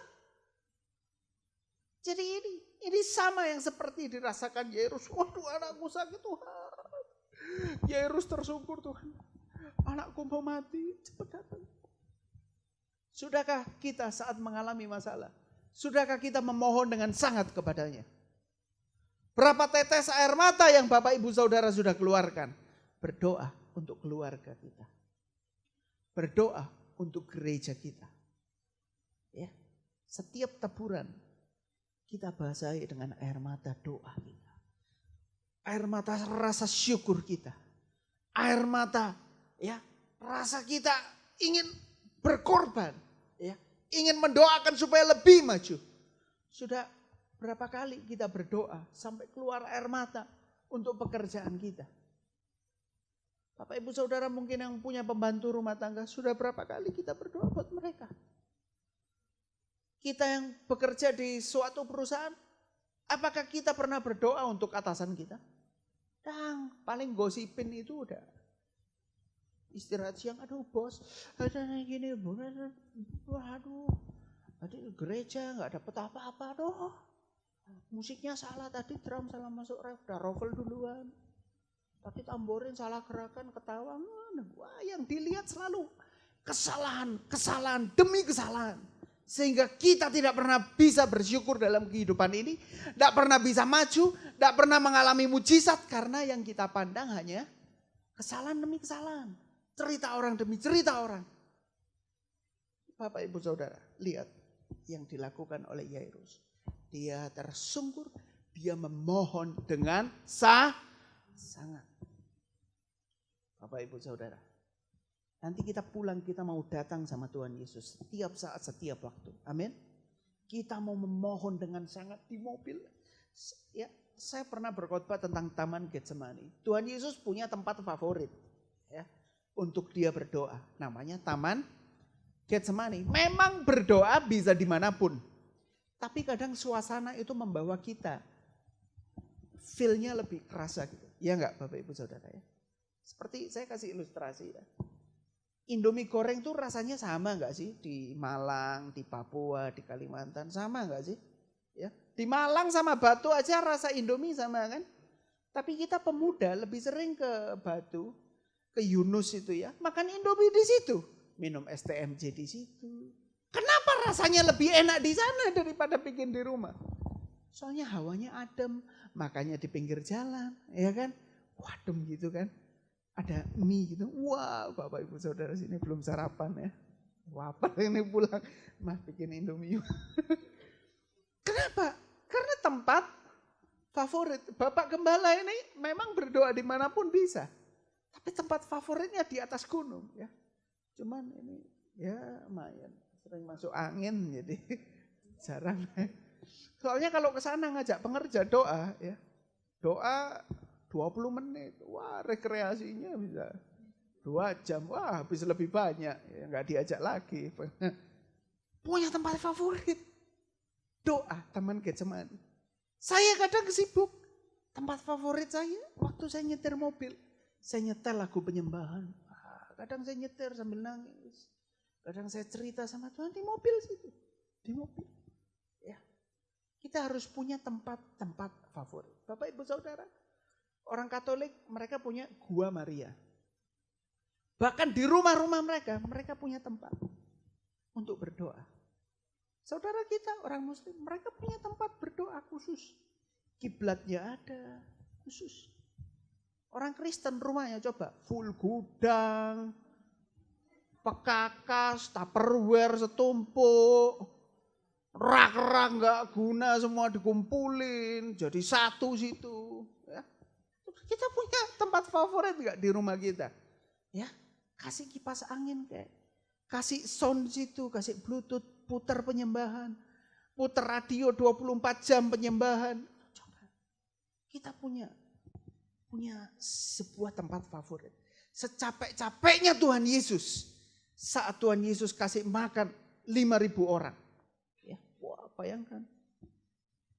Jadi ini sama yang seperti dirasakan Yairus. Waduh, anakku sakit Tuhan. Yairus tersungkur, Tuhan. Anakku mau mati, cepat datang. Sudahkah kita saat mengalami masalah? Sudahkah kita memohon dengan sangat kepadanya? Berapa tetes air mata yang Bapak Ibu Saudara sudah keluarkan? Berdoa untuk keluarga kita. Berdoa untuk gereja kita. Ya, setiap teburan kita basahi dengan air mata doa kita. Air mata rasa syukur kita. Air mata ya rasa kita ingin berkorban. Ya, ingin mendoakan supaya lebih maju. Sudah berapa kali kita berdoa sampai keluar air mata untuk pekerjaan kita. Bapak Ibu Saudara mungkin yang punya pembantu rumah tangga, sudah berapa kali kita berdoa buat mereka. Kita yang bekerja di suatu perusahaan, apakah kita pernah berdoa untuk atasan kita? Paling gosipin itu udah. Istirahat siang, aduh bos, ada gini, waduh, tadi gereja gak dapet apa-apa, aduh. Musiknya salah tadi, drum salah masuk ref, udah rovel duluan. Tadi tamborin salah gerakan, ketawa. Wah, yang dilihat selalu kesalahan demi kesalahan. Sehingga kita tidak pernah bisa bersyukur dalam kehidupan ini. Tidak pernah bisa maju, tidak pernah mengalami mujizat. Karena yang kita pandang hanya kesalahan demi kesalahan. Cerita orang demi cerita orang. Bapak Ibu Saudara, lihat yang dilakukan oleh Yairus. Dia tersungkur, dia memohon dengan sangat. Bapak Ibu Saudara, nanti kita pulang, kita mau datang sama Tuhan Yesus setiap saat, setiap waktu. Amin. Kita mau memohon dengan sangat di mobil. Ya, saya pernah berkhotbah tentang Taman Getsemani. Tuhan Yesus punya tempat favorit ya untuk dia berdoa. Namanya Taman Getsemani. Memang berdoa bisa dimanapun. Tapi kadang suasana itu membawa kita. Feel-nya lebih kerasa gitu. Ya enggak Bapak Ibu Saudara ya. Seperti saya kasih ilustrasi ya. Indomie goreng tuh rasanya sama enggak sih? Di Malang, di Papua, di Kalimantan. Sama enggak sih? Ya. Di Malang sama Batu aja rasa Indomie sama kan? Tapi kita pemuda lebih sering ke Batu, ke Yunus itu ya. Makan Indomie di situ. Minum STMJ di situ. Kenapa rasanya lebih enak di sana daripada bikin di rumah? Soalnya hawanya adem, makanya di pinggir jalan, ya kan? Adem gitu kan. Ada mie gitu. Wah, Bapak Ibu Saudara sini belum sarapan ya. Lapar ini pulang. Mas bikin Indomie. Kenapa? Karena tempat favorit. Bapak Gembala ini memang berdoa dimanapun bisa. Tapi tempat favoritnya di atas gunung ya. Cuman ini ya lumayan. Sering masuk angin jadi jarang. Soalnya kalau ke sana ngajak pengerja doa ya. Doa 20 menit. Wah, rekreasinya bisa 2 jam. Wah, habis lebih banyak. Ya enggak diajak lagi. Punya tempat favorit. Doa Taman Getsemani. Saya kadang sibuk. Tempat favorit saya waktu saya nyetir mobil. Saya nyetel lagu penyembahan. Kadang saya nyetir sambil nangis. Kadang saya cerita sama Tuhan di mobil situ. Di mobil. Ya. Kita harus punya tempat-tempat favorit. Bapak Ibu Saudara, orang Katolik mereka punya Gua Maria. Bahkan di rumah-rumah mereka punya tempat untuk berdoa. Saudara kita orang Muslim, mereka punya tempat berdoa khusus. Kiblatnya ada khusus. Orang Kristen rumahnya coba full gudang, pekakas, tupperware setumpuk, rak-rak nggak guna semua dikumpulin jadi satu situ. Ya. Kita punya tempat favorit nggak di rumah kita? Ya, kasih kipas angin kayak, kasih sound situ, kasih bluetooth, putar penyembahan, putar radio 24 jam penyembahan. Coba. Kita punya punya sebuah tempat favorit. Secapek-capeknya Tuhan Yesus, saat Tuhan Yesus kasih makan 5.000 orang. Ya, wah, bayangkan.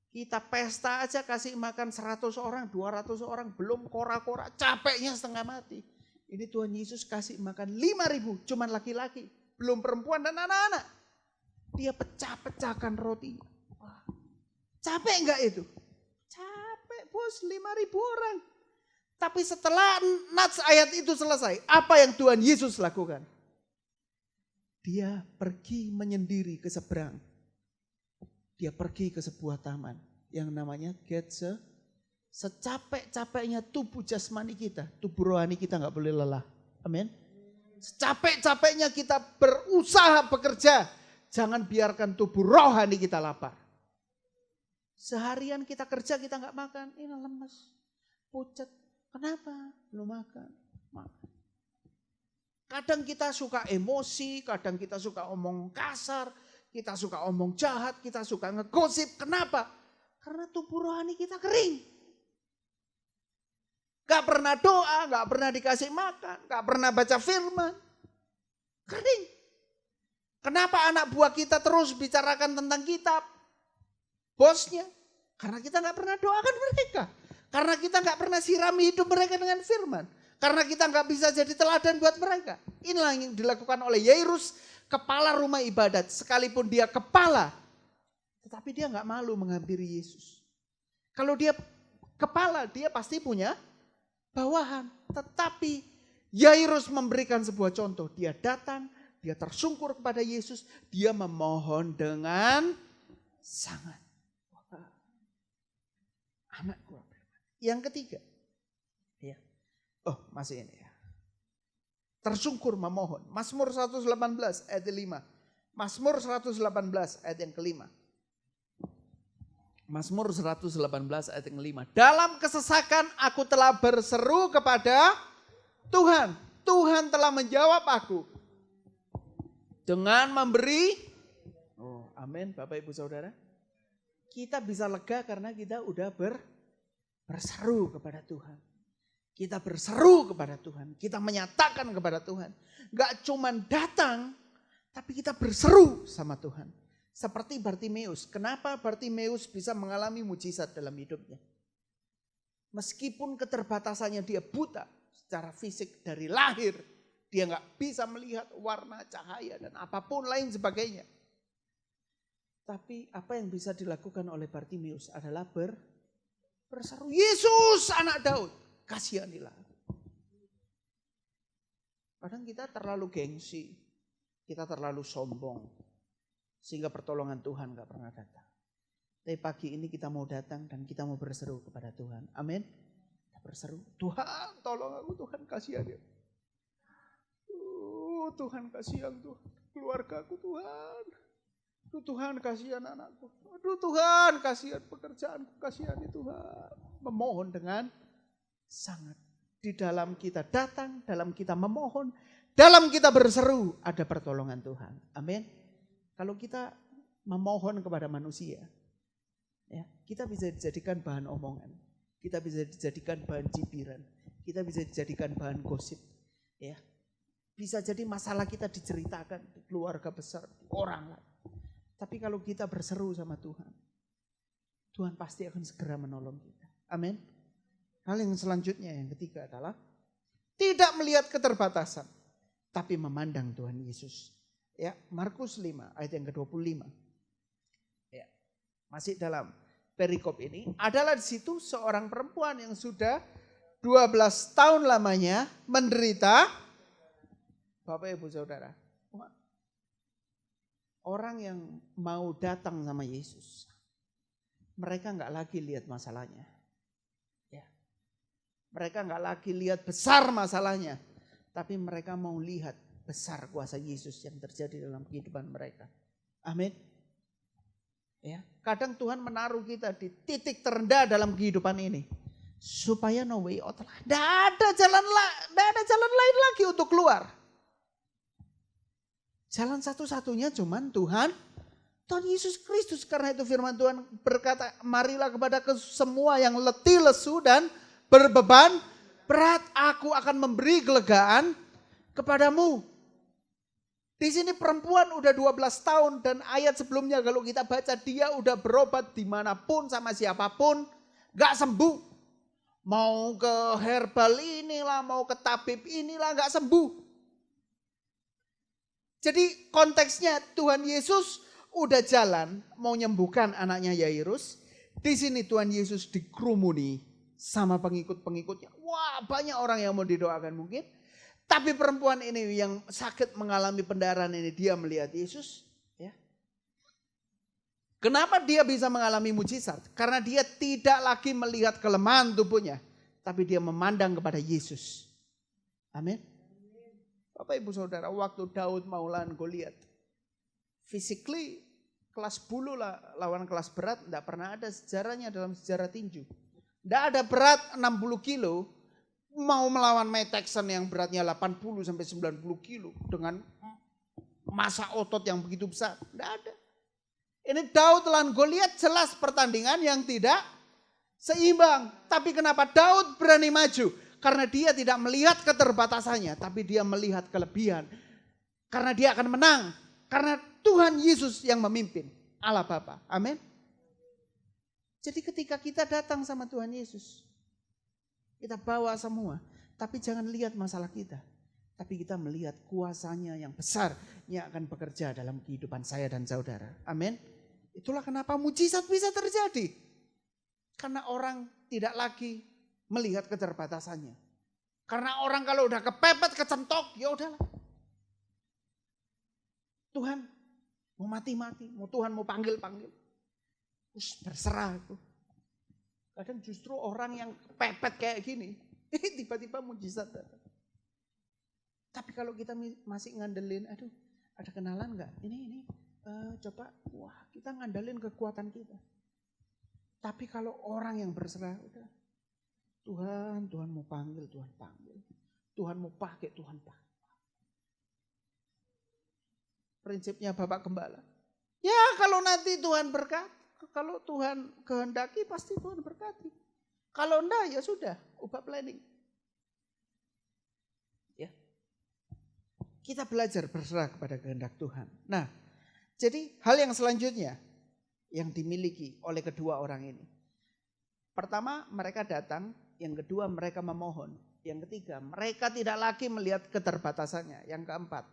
Kita pesta aja kasih makan 100 orang, 200 orang, belum kora-kora, capeknya setengah mati. Ini Tuhan Yesus kasih makan 5.000, cuman laki-laki, belum perempuan dan anak-anak. Dia pecah-pecahkan roti. Wah, capek enggak itu? Capek bos, 5.000 orang. Tapi setelah nats ayat itu selesai, apa yang Tuhan Yesus lakukan? Dia pergi menyendiri ke seberang. Dia pergi ke sebuah taman yang namanya Getsemani. Secapek-capeknya tubuh jasmani kita, tubuh rohani kita gak boleh lelah. Amin. Secapek-capeknya kita berusaha bekerja, jangan biarkan tubuh rohani kita lapar. Seharian kita kerja kita gak makan, ini lemes, pucat. Kenapa? Belum makan. Makan. Kadang kita suka emosi, kadang kita suka omong kasar, kita suka omong jahat, kita suka ngegosip. Kenapa? Karena tubuh rohani kita kering. Gak pernah doa, gak pernah dikasih makan, gak pernah baca firman. Kering. Kenapa anak buah kita terus bicarakan tentang kitab? Bosnya. Karena kita gak pernah doakan mereka. Karena kita gak pernah sirami hidup mereka dengan firman. Karena kita gak bisa jadi teladan buat mereka. Inilah yang dilakukan oleh Yairus, kepala rumah ibadat. Sekalipun dia kepala, tetapi dia gak malu menghampiri Yesus. Kalau dia kepala, dia pasti punya bawahan. Tetapi Yairus memberikan sebuah contoh. Dia datang, dia tersungkur kepada Yesus. Dia memohon dengan sangat. Anakku. Yang ketiga. Ya. Oh masih ini ya. Tersungkur memohon. Mazmur 118 ayat 5. Mazmur 118 ayat yang kelima. Mazmur 118 ayat yang kelima. Dalam kesesakan aku telah berseru kepada Tuhan. Tuhan telah menjawab aku. Dengan memberi. Oh amin Bapak Ibu Saudara. Kita bisa lega karena kita udah berseru kepada Tuhan. Kita berseru kepada Tuhan. Kita menyatakan kepada Tuhan. Gak cuman datang, tapi kita berseru sama Tuhan. Seperti Bartimeus. Kenapa Bartimeus bisa mengalami mujizat dalam hidupnya? Meskipun keterbatasannya dia buta secara fisik dari lahir. Dia gak bisa melihat warna, cahaya dan apapun lain sebagainya. Tapi apa yang bisa dilakukan oleh Bartimeus adalah berseru, Yesus anak Daud, kasihanilah. Kadang kita terlalu gengsi, kita terlalu sombong, sehingga pertolongan Tuhan gak pernah datang. Tapi pagi ini kita mau datang dan kita mau berseru kepada Tuhan. Amin. Kita berseru, Tuhan tolong aku, Tuhan kasihani. Tuhan kasihan Tuhan, keluarga aku Tuhan. Aduh Tuhan kasihan anakku. Aduh Tuhan kasihan pekerjaanku, kasihani Tuhan. Memohon dengan sangat. Di dalam kita datang, dalam kita memohon, dalam kita berseru ada pertolongan Tuhan. Amin. Kalau kita memohon kepada manusia, ya, kita bisa dijadikan bahan omongan. Kita bisa dijadikan bahan cibiran. Kita bisa dijadikan bahan gosip. Ya. Bisa jadi masalah kita diceritakan di keluarga besar, orang lain. Tapi kalau kita berseru sama Tuhan, Tuhan pasti akan segera menolong kita. Amin. Hal yang selanjutnya yang ketiga adalah tidak melihat keterbatasan, tapi memandang Tuhan Yesus. Ya, Markus 5 ayat yang ke-25. Ya, masih dalam perikop ini adalah di situ seorang perempuan yang sudah 12 tahun lamanya menderita. Bapak Ibu Saudara, orang yang mau datang sama Yesus, mereka nggak lagi lihat masalahnya. Ya. Mereka nggak lagi lihat besar masalahnya, tapi mereka mau lihat besar kuasa Yesus yang terjadi dalam kehidupan mereka. Amin. Ya. Kadang Tuhan menaruh kita di titik terendah dalam kehidupan ini, supaya no way out lah. Tidak ada jalan lain lagi untuk keluar. Jalan satu-satunya cuman Tuhan Yesus Kristus. Karena itu firman Tuhan berkata, marilah kepada semua yang letih, lesu dan berbeban berat, aku akan memberi kelegaan kepadamu. Di sini perempuan udah 12 tahun dan ayat sebelumnya kalau kita baca dia udah berobat dimanapun sama siapapun, gak sembuh. Mau ke herbal inilah, mau ke tabib inilah, gak sembuh. Jadi konteksnya Tuhan Yesus udah jalan mau nyembuhkan anaknya Yairus. Di sini Tuhan Yesus dikerumuni sama pengikut-pengikutnya. Wah, banyak orang yang mau didoakan mungkin. Tapi perempuan ini yang sakit mengalami pendarahan ini, dia melihat Yesus. Ya. Kenapa dia bisa mengalami mujizat? Karena dia tidak lagi melihat kelemahan tubuhnya. Tapi dia memandang kepada Yesus. Amin. Bapak ibu saudara, waktu Daud mau lawan Goliat. Physically kelas bulu lah lawan kelas berat. Tidak pernah ada sejarahnya dalam sejarah tinju. Tidak ada berat 60 kilo. Mau melawan Mike Tyson yang beratnya 80 sampai 90 kilo dengan massa otot yang begitu besar. Tidak ada. Ini Daud lawan Goliat jelas pertandingan yang tidak seimbang. Tapi kenapa Daud berani maju? Karena dia tidak melihat keterbatasannya, tapi dia melihat kelebihan. Karena dia akan menang. Karena Tuhan Yesus yang memimpin. Allah Bapa. Amin. Jadi ketika kita datang sama Tuhan Yesus, kita bawa semua, tapi jangan lihat masalah kita. Tapi kita melihat kuasanya yang besar yang akan bekerja dalam kehidupan saya dan saudara. Amin. Itulah kenapa mujizat bisa terjadi. Karena orang tidak lagi melihat keterbatasannya. Karena orang kalau udah kepepet, kecentok, ya udahlah. Tuhan mau mati-mati, mau Tuhan mau panggil-panggil. Terus berserah itu. Kadang justru orang yang pepet kayak gini, tiba-tiba mujizat datang. Tapi kalau kita masih ngandelin, aduh ada kenalan gak? Ini coba, wah kita ngandelin kekuatan kita. Tapi kalau orang yang berserah, udah Tuhan mau panggil, Tuhan panggil. Tuhan mau pakai, Tuhan pakai. Prinsipnya Bapak Gembala. Ya kalau nanti Tuhan berkat. Kalau Tuhan kehendaki pasti Tuhan berkati. Kalau enggak ya sudah, ubah planning. Ya. Kita belajar berserah kepada kehendak Tuhan. Nah, jadi hal yang selanjutnya yang dimiliki oleh kedua orang ini. Pertama, mereka datang, yang kedua mereka memohon, yang ketiga mereka tidak lagi melihat keterbatasannya, yang keempat.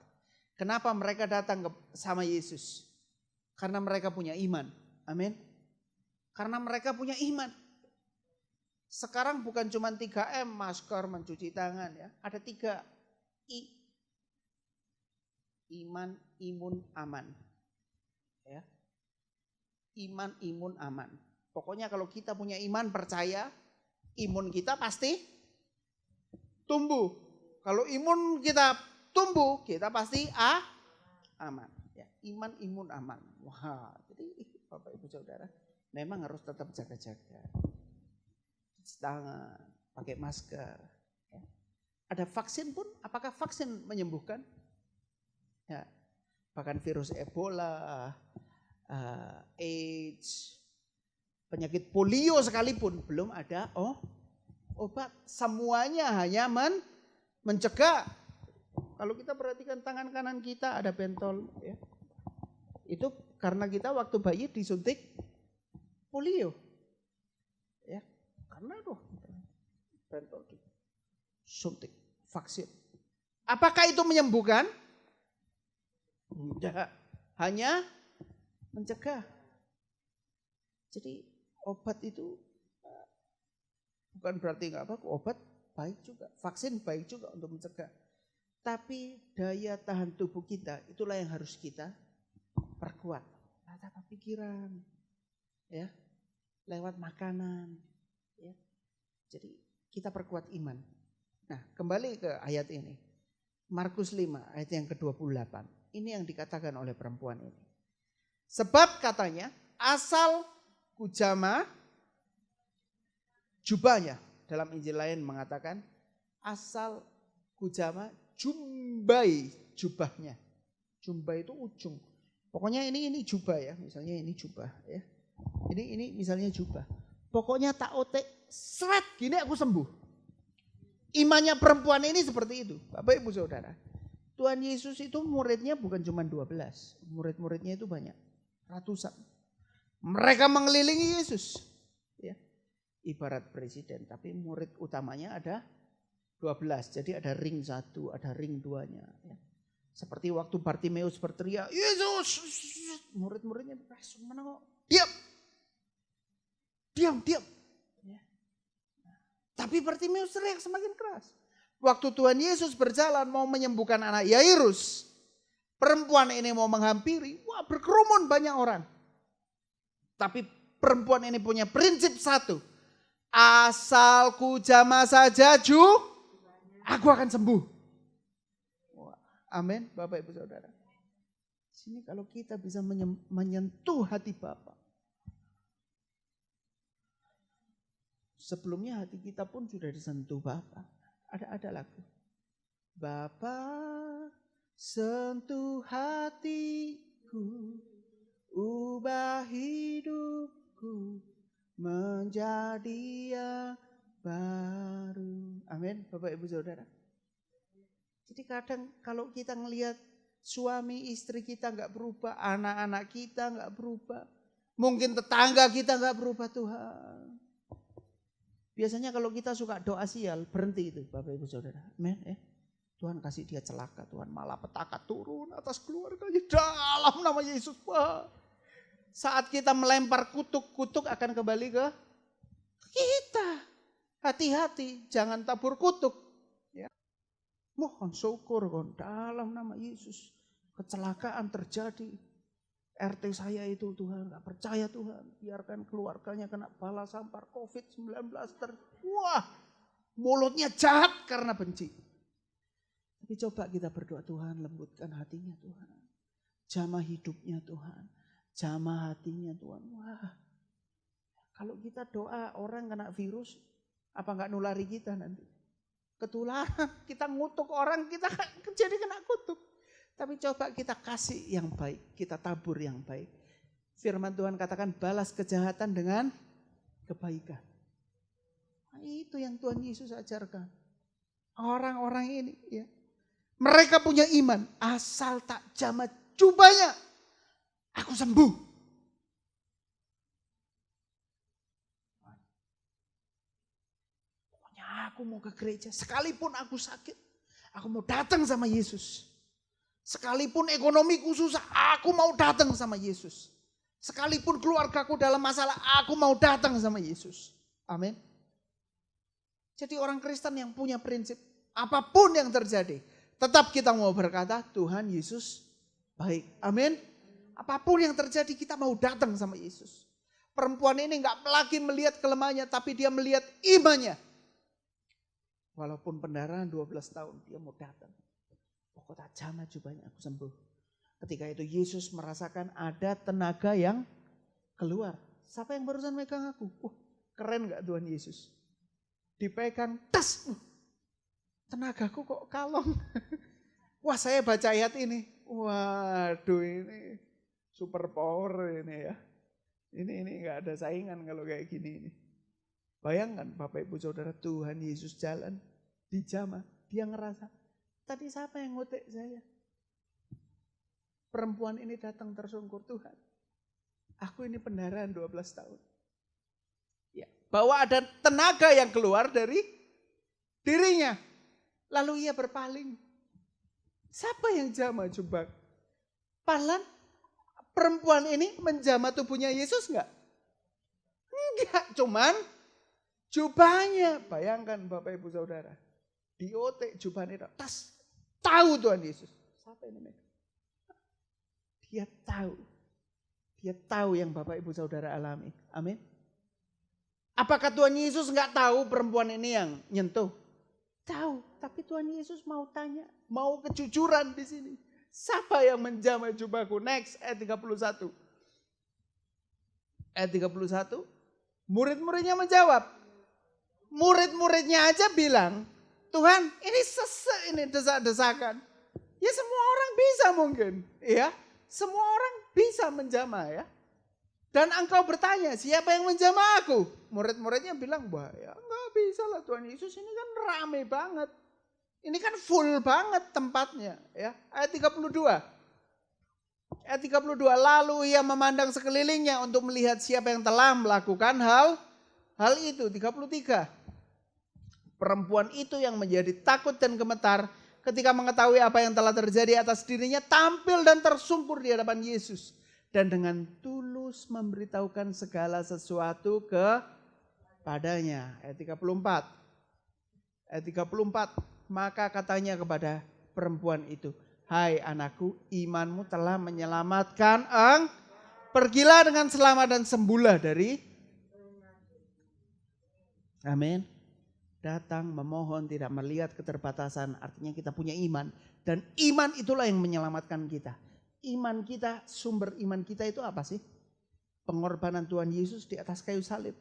Kenapa mereka datang sama Yesus? Karena mereka punya iman. Amin. Karena mereka punya iman. Sekarang bukan cuma 3M, masker, mencuci tangan ya. Ada 3 I. Iman, imun, aman. Ya. Iman, imun, aman. Pokoknya kalau kita punya iman, percaya, imun kita pasti tumbuh. Kalau imun kita tumbuh, kita pasti aman. Ya. Iman, imun, aman. Wah, jadi Bapak Ibu Saudara, memang harus tetap jaga-jaga. Cuci tangan, pakai masker. Ya. Ada vaksin pun, apakah vaksin menyembuhkan? Ya. Bahkan virus Ebola, AIDS, penyakit polio sekalipun belum ada obat. Semuanya hanya mencegah. Kalau kita perhatikan tangan kanan kita ada bentol. Ya. Itu karena kita waktu bayi disuntik polio. Ya, karena bentol suntik vaksin. Apakah itu menyembuhkan? Tidak, hanya mencegah. Jadi obat itu bukan berarti nggak bagus, obat baik juga, vaksin baik juga untuk mencegah. Tapi daya tahan tubuh kita itulah yang harus kita perkuat. Lewat pikiran, ya, lewat makanan, ya. Jadi kita perkuat iman. Nah, kembali ke ayat ini. Markus 5 ayat yang ke-28. Ini yang dikatakan oleh perempuan ini. Sebab katanya, asal kujama jubahnya. Dalam Injil lain mengatakan, asal kujama jumbai jubahnya. Jumbai itu ujung. Pokoknya ini jubah ya, misalnya ini jubah ya. Ini misalnya jubah. Pokoknya tak otek seret gini aku sembuh. Imannya perempuan ini seperti itu. Bapak Ibu Saudara. Tuhan Yesus itu muridnya bukan cuma 12. Murid-muridnya itu banyak. Ratusan. Mereka mengelilingi Yesus. Ya. Ibarat presiden. Tapi murid utamanya ada 12. Jadi ada ring 1, ada ring 2-nya. Ya. Seperti waktu Bartimeus berteriak, Yesus. Murid-muridnya mana kok? Diam. Diam. Ya. Tapi Bartimeus teriak semakin keras. Waktu Tuhan Yesus berjalan mau menyembuhkan anak Yairus. Perempuan ini mau menghampiri. Wah, berkerumun banyak orang. Tapi perempuan ini punya prinsip satu. Asal ku jamah saja aku akan sembuh. Wah, amin Bapak Ibu Saudara. Sini kalau kita bisa menyentuh hati Bapa. Sebelumnya hati kita pun sudah disentuh Bapa. Ada lagu. Bapa sentuh hatiku, ubah hidupku menjadi yang baru. Amin Bapak Ibu Saudara. Jadi kadang kalau kita ngelihat suami istri kita nggak berubah, anak-anak kita nggak berubah, mungkin tetangga kita nggak berubah Tuhan. Biasanya kalau kita suka doa sial, berhenti itu Bapak Ibu Saudara. Amin. Tuhan kasih dia celaka, Tuhan malah petaka turun atas keluarganya dalam nama Yesus. Wah. Saat kita melempar kutuk akan kembali ke kita. Hati-hati, jangan tabur kutuk. Ya. Mohon syukur kon dalam nama Yesus. Kecelakaan terjadi. RT saya itu Tuhan gak percaya Tuhan. Biarkan keluarganya kena bala sampar COVID-19. Wah, mulutnya jahat karena benci. Tapi coba kita berdoa, Tuhan lembutkan hatinya Tuhan. Jamah hidupnya Tuhan. Jamah hatinya Tuhan. Wah, kalau kita doa orang kena virus, apa gak nulari kita nanti? Ketularan, kita ngutuk orang, kita jadi kena kutuk. Tapi coba kita kasih yang baik, kita tabur yang baik. Firman Tuhan katakan balas kejahatan dengan kebaikan. Nah, itu yang Tuhan Yesus ajarkan. Orang-orang ini ya. Mereka punya iman, asal tak jamah jubahnya, aku sembuh. Pokoknya aku mau ke gereja, sekalipun aku sakit, aku mau datang sama Yesus. Sekalipun ekonomiku susah, aku mau datang sama Yesus. Sekalipun keluargaku dalam masalah, aku mau datang sama Yesus. Amin. Jadi orang Kristen yang punya prinsip, apapun yang terjadi, tetap kita mau berkata, Tuhan Yesus baik. Amin. Apapun yang terjadi, kita mau datang sama Yesus. Perempuan ini gak lagi melihat kelemahannya, tapi dia melihat imannya. Walaupun pendarahan 12 tahun, dia mau datang. Pokoknya jamah jubahnya aku sembuh. Ketika itu Yesus merasakan ada tenaga yang keluar. Siapa yang barusan megang aku? Keren gak Tuhan Yesus? Dipegang, tas. Tenagaku kok kalong. Wah, saya baca ayat ini. Waduh, ini super power ini ya. Ini gak ada saingan kalau kayak gini ini. Bayangkan Bapak Ibu Saudara, Tuhan Yesus jalan di jamah. Dia ngerasa, tadi siapa yang ngotek saya? Perempuan ini datang tersungkur, Tuhan. Aku ini pendarahan 12 tahun. Ya, bahwa ada tenaga yang keluar dari dirinya. Lalu ia berpaling. Siapa yang jamah jubah? Padahal perempuan ini menjamah tubuhnya Yesus enggak? Enggak, cuman jubahnya. Bayangkan Bapak Ibu Saudara. Diotek jubahnya, tas. Tahu Tuhan Yesus. Siapa ini? Dia tahu. Dia tahu yang Bapak Ibu Saudara alami. Amin. Apakah Tuhan Yesus enggak tahu perempuan ini yang nyentuh? Tahu. Tapi Tuhan Yesus mau tanya. Mau kejujuran di sini. Siapa yang menjamah jubahku? Next, ayat 31. Ayat 31. Murid-muridnya menjawab. Murid-muridnya aja bilang, Tuhan, ini sesek, ini desak-desakan. Ya semua orang bisa mungkin, ya. Semua orang bisa menjamah ya. Dan engkau bertanya, siapa yang menjamah aku? Murid-muridnya bilang, wah ya enggak bisa lah Tuhan Yesus, ini kan rame banget. Ini kan full banget tempatnya. Ya. Ayat 32. Ayat 32, lalu ia memandang sekelilingnya untuk melihat siapa yang telah melakukan hal itu. 33. Perempuan itu yang menjadi takut dan gemetar ketika mengetahui apa yang telah terjadi atas dirinya tampil dan tersungkur di hadapan Yesus. Dan dengan tulus memberitahukan segala sesuatu kepadanya. Ayat 34. Ayat 34. Maka katanya kepada perempuan itu, hai anakku, imanmu telah menyelamatkan pergilah dengan selamat dan sembuhlah dari. Amin. Datang memohon tidak melihat keterbatasan, artinya kita punya iman. Dan iman itulah yang menyelamatkan kita. Iman kita, sumber iman kita itu apa sih? Pengorbanan Tuhan Yesus di atas kayu salib.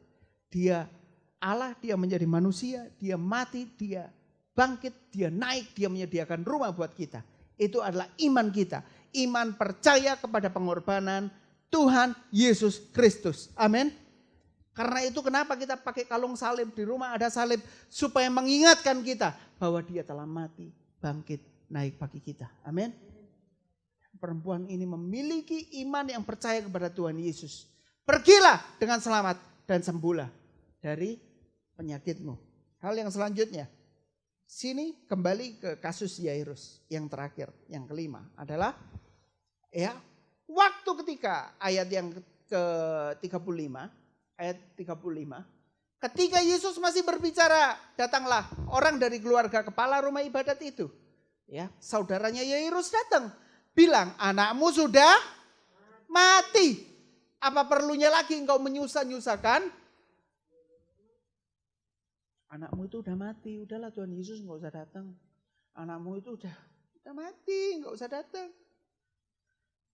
Dia Allah, dia menjadi manusia, dia mati, dia bangkit, dia naik, dia menyediakan rumah buat kita. Itu adalah iman kita. Iman percaya kepada pengorbanan Tuhan Yesus Kristus. Amin. Karena itu kenapa kita pakai kalung salib, di rumah ada salib, supaya mengingatkan kita bahwa dia telah mati, bangkit, naik bagi kita. Amin. Perempuan ini memiliki iman yang percaya kepada Tuhan Yesus. Pergilah dengan selamat dan sembuhlah dari penyakitmu. Hal yang selanjutnya, sini kembali ke kasus Yairus yang terakhir, yang kelima adalah ya waktu ketika ayat yang ke-35, ayat 35, ketika Yesus masih berbicara, datanglah orang dari keluarga kepala rumah ibadat itu. Ya, saudaranya Yairus datang, bilang, anakmu sudah mati. Apa perlunya lagi engkau menyusah-nyusahkan? Anakmu itu udah mati, udahlah Tuhan Yesus enggak usah datang. Anakmu itu udah mati, enggak usah datang.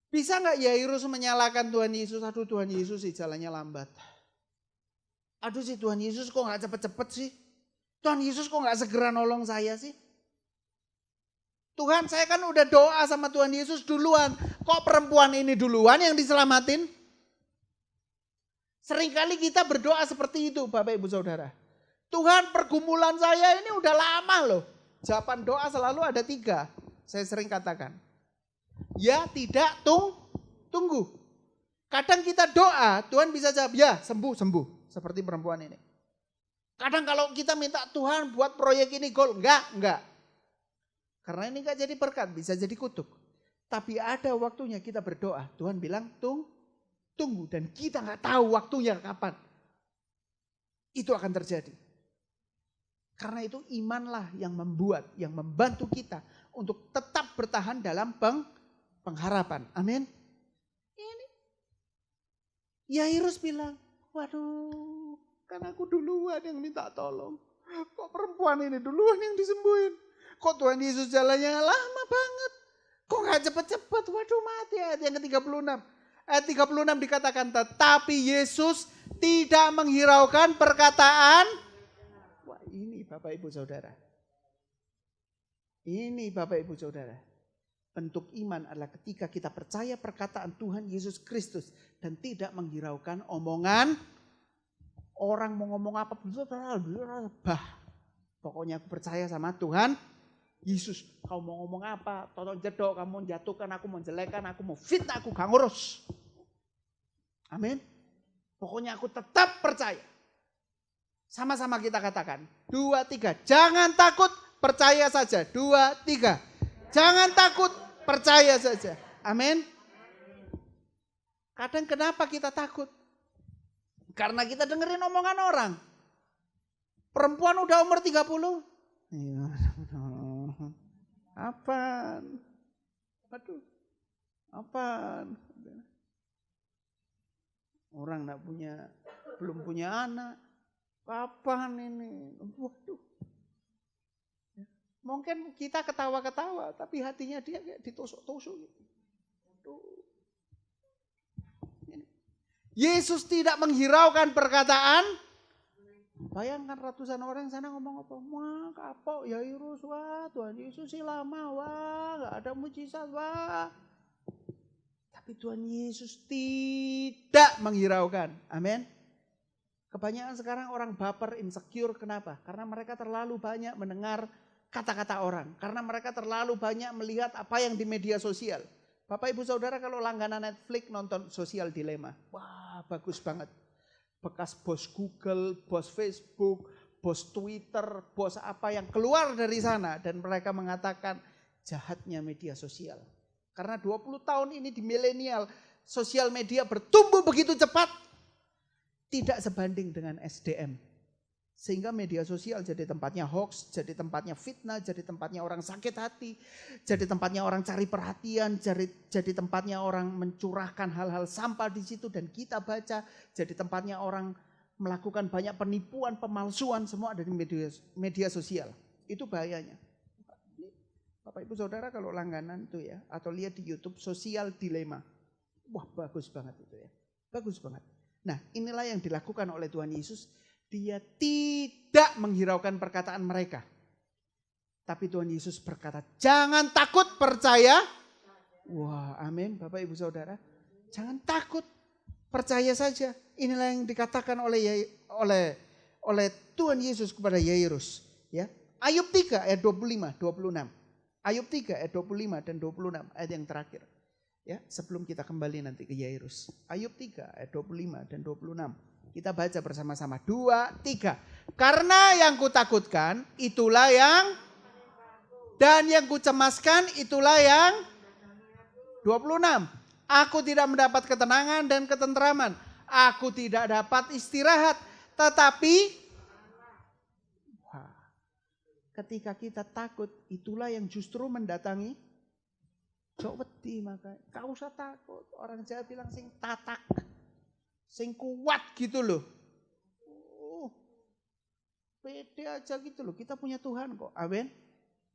Bisa enggak Yairus menyalahkan Tuhan Yesus? Aduh Tuhan Yesus sih jalannya lambat. Aduh sih Tuhan Yesus kok enggak cepet-cepet sih? Tuhan Yesus kok enggak segera nolong saya sih? Tuhan, saya kan udah doa sama Tuhan Yesus duluan. Kok perempuan ini duluan yang diselamatin? Seringkali kita berdoa seperti itu Bapak Ibu Saudara. Tuhan, pergumulan saya ini udah lama loh. Jawaban doa selalu ada 3. Saya sering katakan. Ya, tidak, tunggu. Kadang kita doa, Tuhan bisa jawab, ya sembuh. Seperti perempuan ini. Kadang kalau kita minta Tuhan buat proyek ini goal, enggak. Karena ini gak jadi berkat, bisa jadi kutuk. Tapi ada waktunya kita berdoa. Tuhan bilang tunggu. Dan kita gak tahu waktunya kapan. Itu akan terjadi. Karena itu imanlah yang membantu kita untuk tetap bertahan dalam pengharapan. Amin. Ini Yairus bilang, waduh kan aku duluan yang minta tolong. Kok perempuan ini duluan yang disembuhin? Kok Tuhan Yesus jalannya lama banget? Kok gak cepet-cepet? Waduh mati. Ayat yang ke-36. Ayat 36 dikatakan, tetapi Yesus tidak menghiraukan perkataan. Wah ini Bapak Ibu Saudara. Ini Bapak Ibu Saudara. Bentuk iman adalah ketika kita percaya perkataan Tuhan Yesus Kristus. Dan tidak menghiraukan omongan. Orang mau ngomong apa. Pokoknya aku percaya sama Tuhan Yesus. Kau mau ngomong apa, tonton jedok, kamu mau jatuhkan aku, mau jelekan aku, mau fitnah aku, gak ngurus. Amin. Pokoknya aku tetap percaya. Sama-sama kita katakan. 2, 3. Jangan takut, percaya saja. 2, 3. Jangan takut, percaya saja. Amin. Kadang kenapa kita takut? Karena kita dengerin omongan orang. Perempuan udah umur 30. Apaan? Aduh. Apaan? Orang belum punya anak. Kapan ini? Waduh. Mungkin kita ketawa-ketawa, tapi hatinya dia kayak ditusuk-tusuk. Yesus tidak menghiraukan perkataan. Bayangkan ratusan orang sana ngomong apa? Wah kapok Yairus, wah Tuhan Yesus sih lama, wah gak ada mujizat, wah. Tapi Tuhan Yesus tidak menghiraukan. Amin. Kebanyakan sekarang orang baper, insecure. Kenapa? Karena mereka terlalu banyak mendengar kata-kata orang. Karena mereka terlalu banyak melihat apa yang di media sosial. Bapak Ibu Saudara kalau langganan Netflix nonton Sosial Dilema. Wah, bagus banget. Bekas bos Google, bos Facebook, bos Twitter, bos apa yang keluar dari sana. Dan mereka mengatakan jahatnya media sosial. Karena 20 tahun ini di milenial, sosial media bertumbuh begitu cepat. Tidak sebanding dengan SDM. Sehingga media sosial jadi tempatnya hoax, jadi tempatnya fitnah, jadi tempatnya orang sakit hati, jadi tempatnya orang cari perhatian, jadi tempatnya orang mencurahkan hal-hal sampah di situ dan kita baca, jadi tempatnya orang melakukan banyak penipuan, pemalsuan, semua ada di media sosial. Itu bahayanya. Bapak Ibu Saudara kalau langganan itu ya, atau lihat di YouTube Sosial Dilema. Wah, bagus banget itu ya. Bagus banget. Nah, inilah yang dilakukan oleh Tuhan Yesus. Dia tidak menghiraukan perkataan mereka. Tapi Tuhan Yesus berkata, jangan takut, percaya. Wah, amin Bapak Ibu Saudara. Jangan takut, percaya saja. Inilah yang dikatakan oleh Tuhan Yesus kepada Yairus. Ya. Ayub 3 ayat 25, 26. Ayub 3 ayat 25 dan 26 ayat yang terakhir. Ya, sebelum kita kembali nanti ke Yairus. Ayub 3 ayat 25 dan 26. Kita baca bersama-sama. 2, 3. Karena yang kutakutkan itulah yang, dan yang kucemaskan itulah yang 26. Aku tidak mendapat ketenangan dan ketenteraman. Aku tidak dapat istirahat. Tetapi ketika kita takut, itulah yang justru mendatangi. Jok wedi maka, gak usah takut. Orang Jawa bilang sing tatak, sing kuat gitu loh. Pede aja gitu loh. Kita punya Tuhan kok. Amin.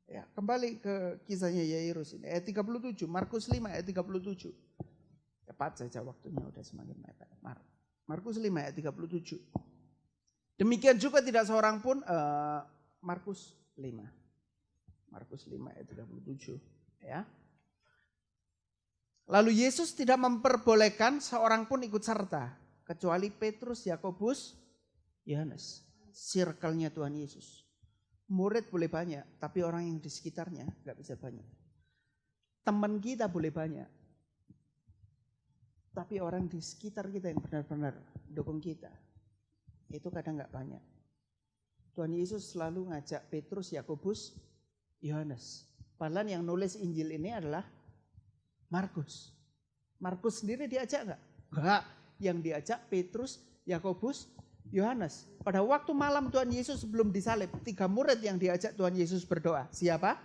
Ya, kembali ke kisahnya Yairus ini. Ayat 37, Markus 5 ayat 37. Cepat saja waktunya udah semakin mepet. Markus 5 ayat 37. Demikian juga tidak seorang pun Markus 5. Markus 5 ayat 37. Ya. Lalu Yesus tidak memperbolehkan seorang pun ikut serta. Kecuali Petrus, Yakobus, Yohanes. Circle-nya Tuhan Yesus. Murid boleh banyak, tapi orang yang di sekitarnya gak bisa banyak. Teman kita boleh banyak. Tapi orang di sekitar kita yang benar-benar dukung kita. Itu kadang gak banyak. Tuhan Yesus selalu ngajak Petrus, Yakobus, Yohanes. Padahal yang nulis Injil ini adalah Markus. Markus sendiri diajak enggak? Enggak. Yang diajak Petrus, Yakobus, Yohanes. Pada waktu malam Tuhan Yesus sebelum disalib, 3 murid yang diajak Tuhan Yesus berdoa. Siapa?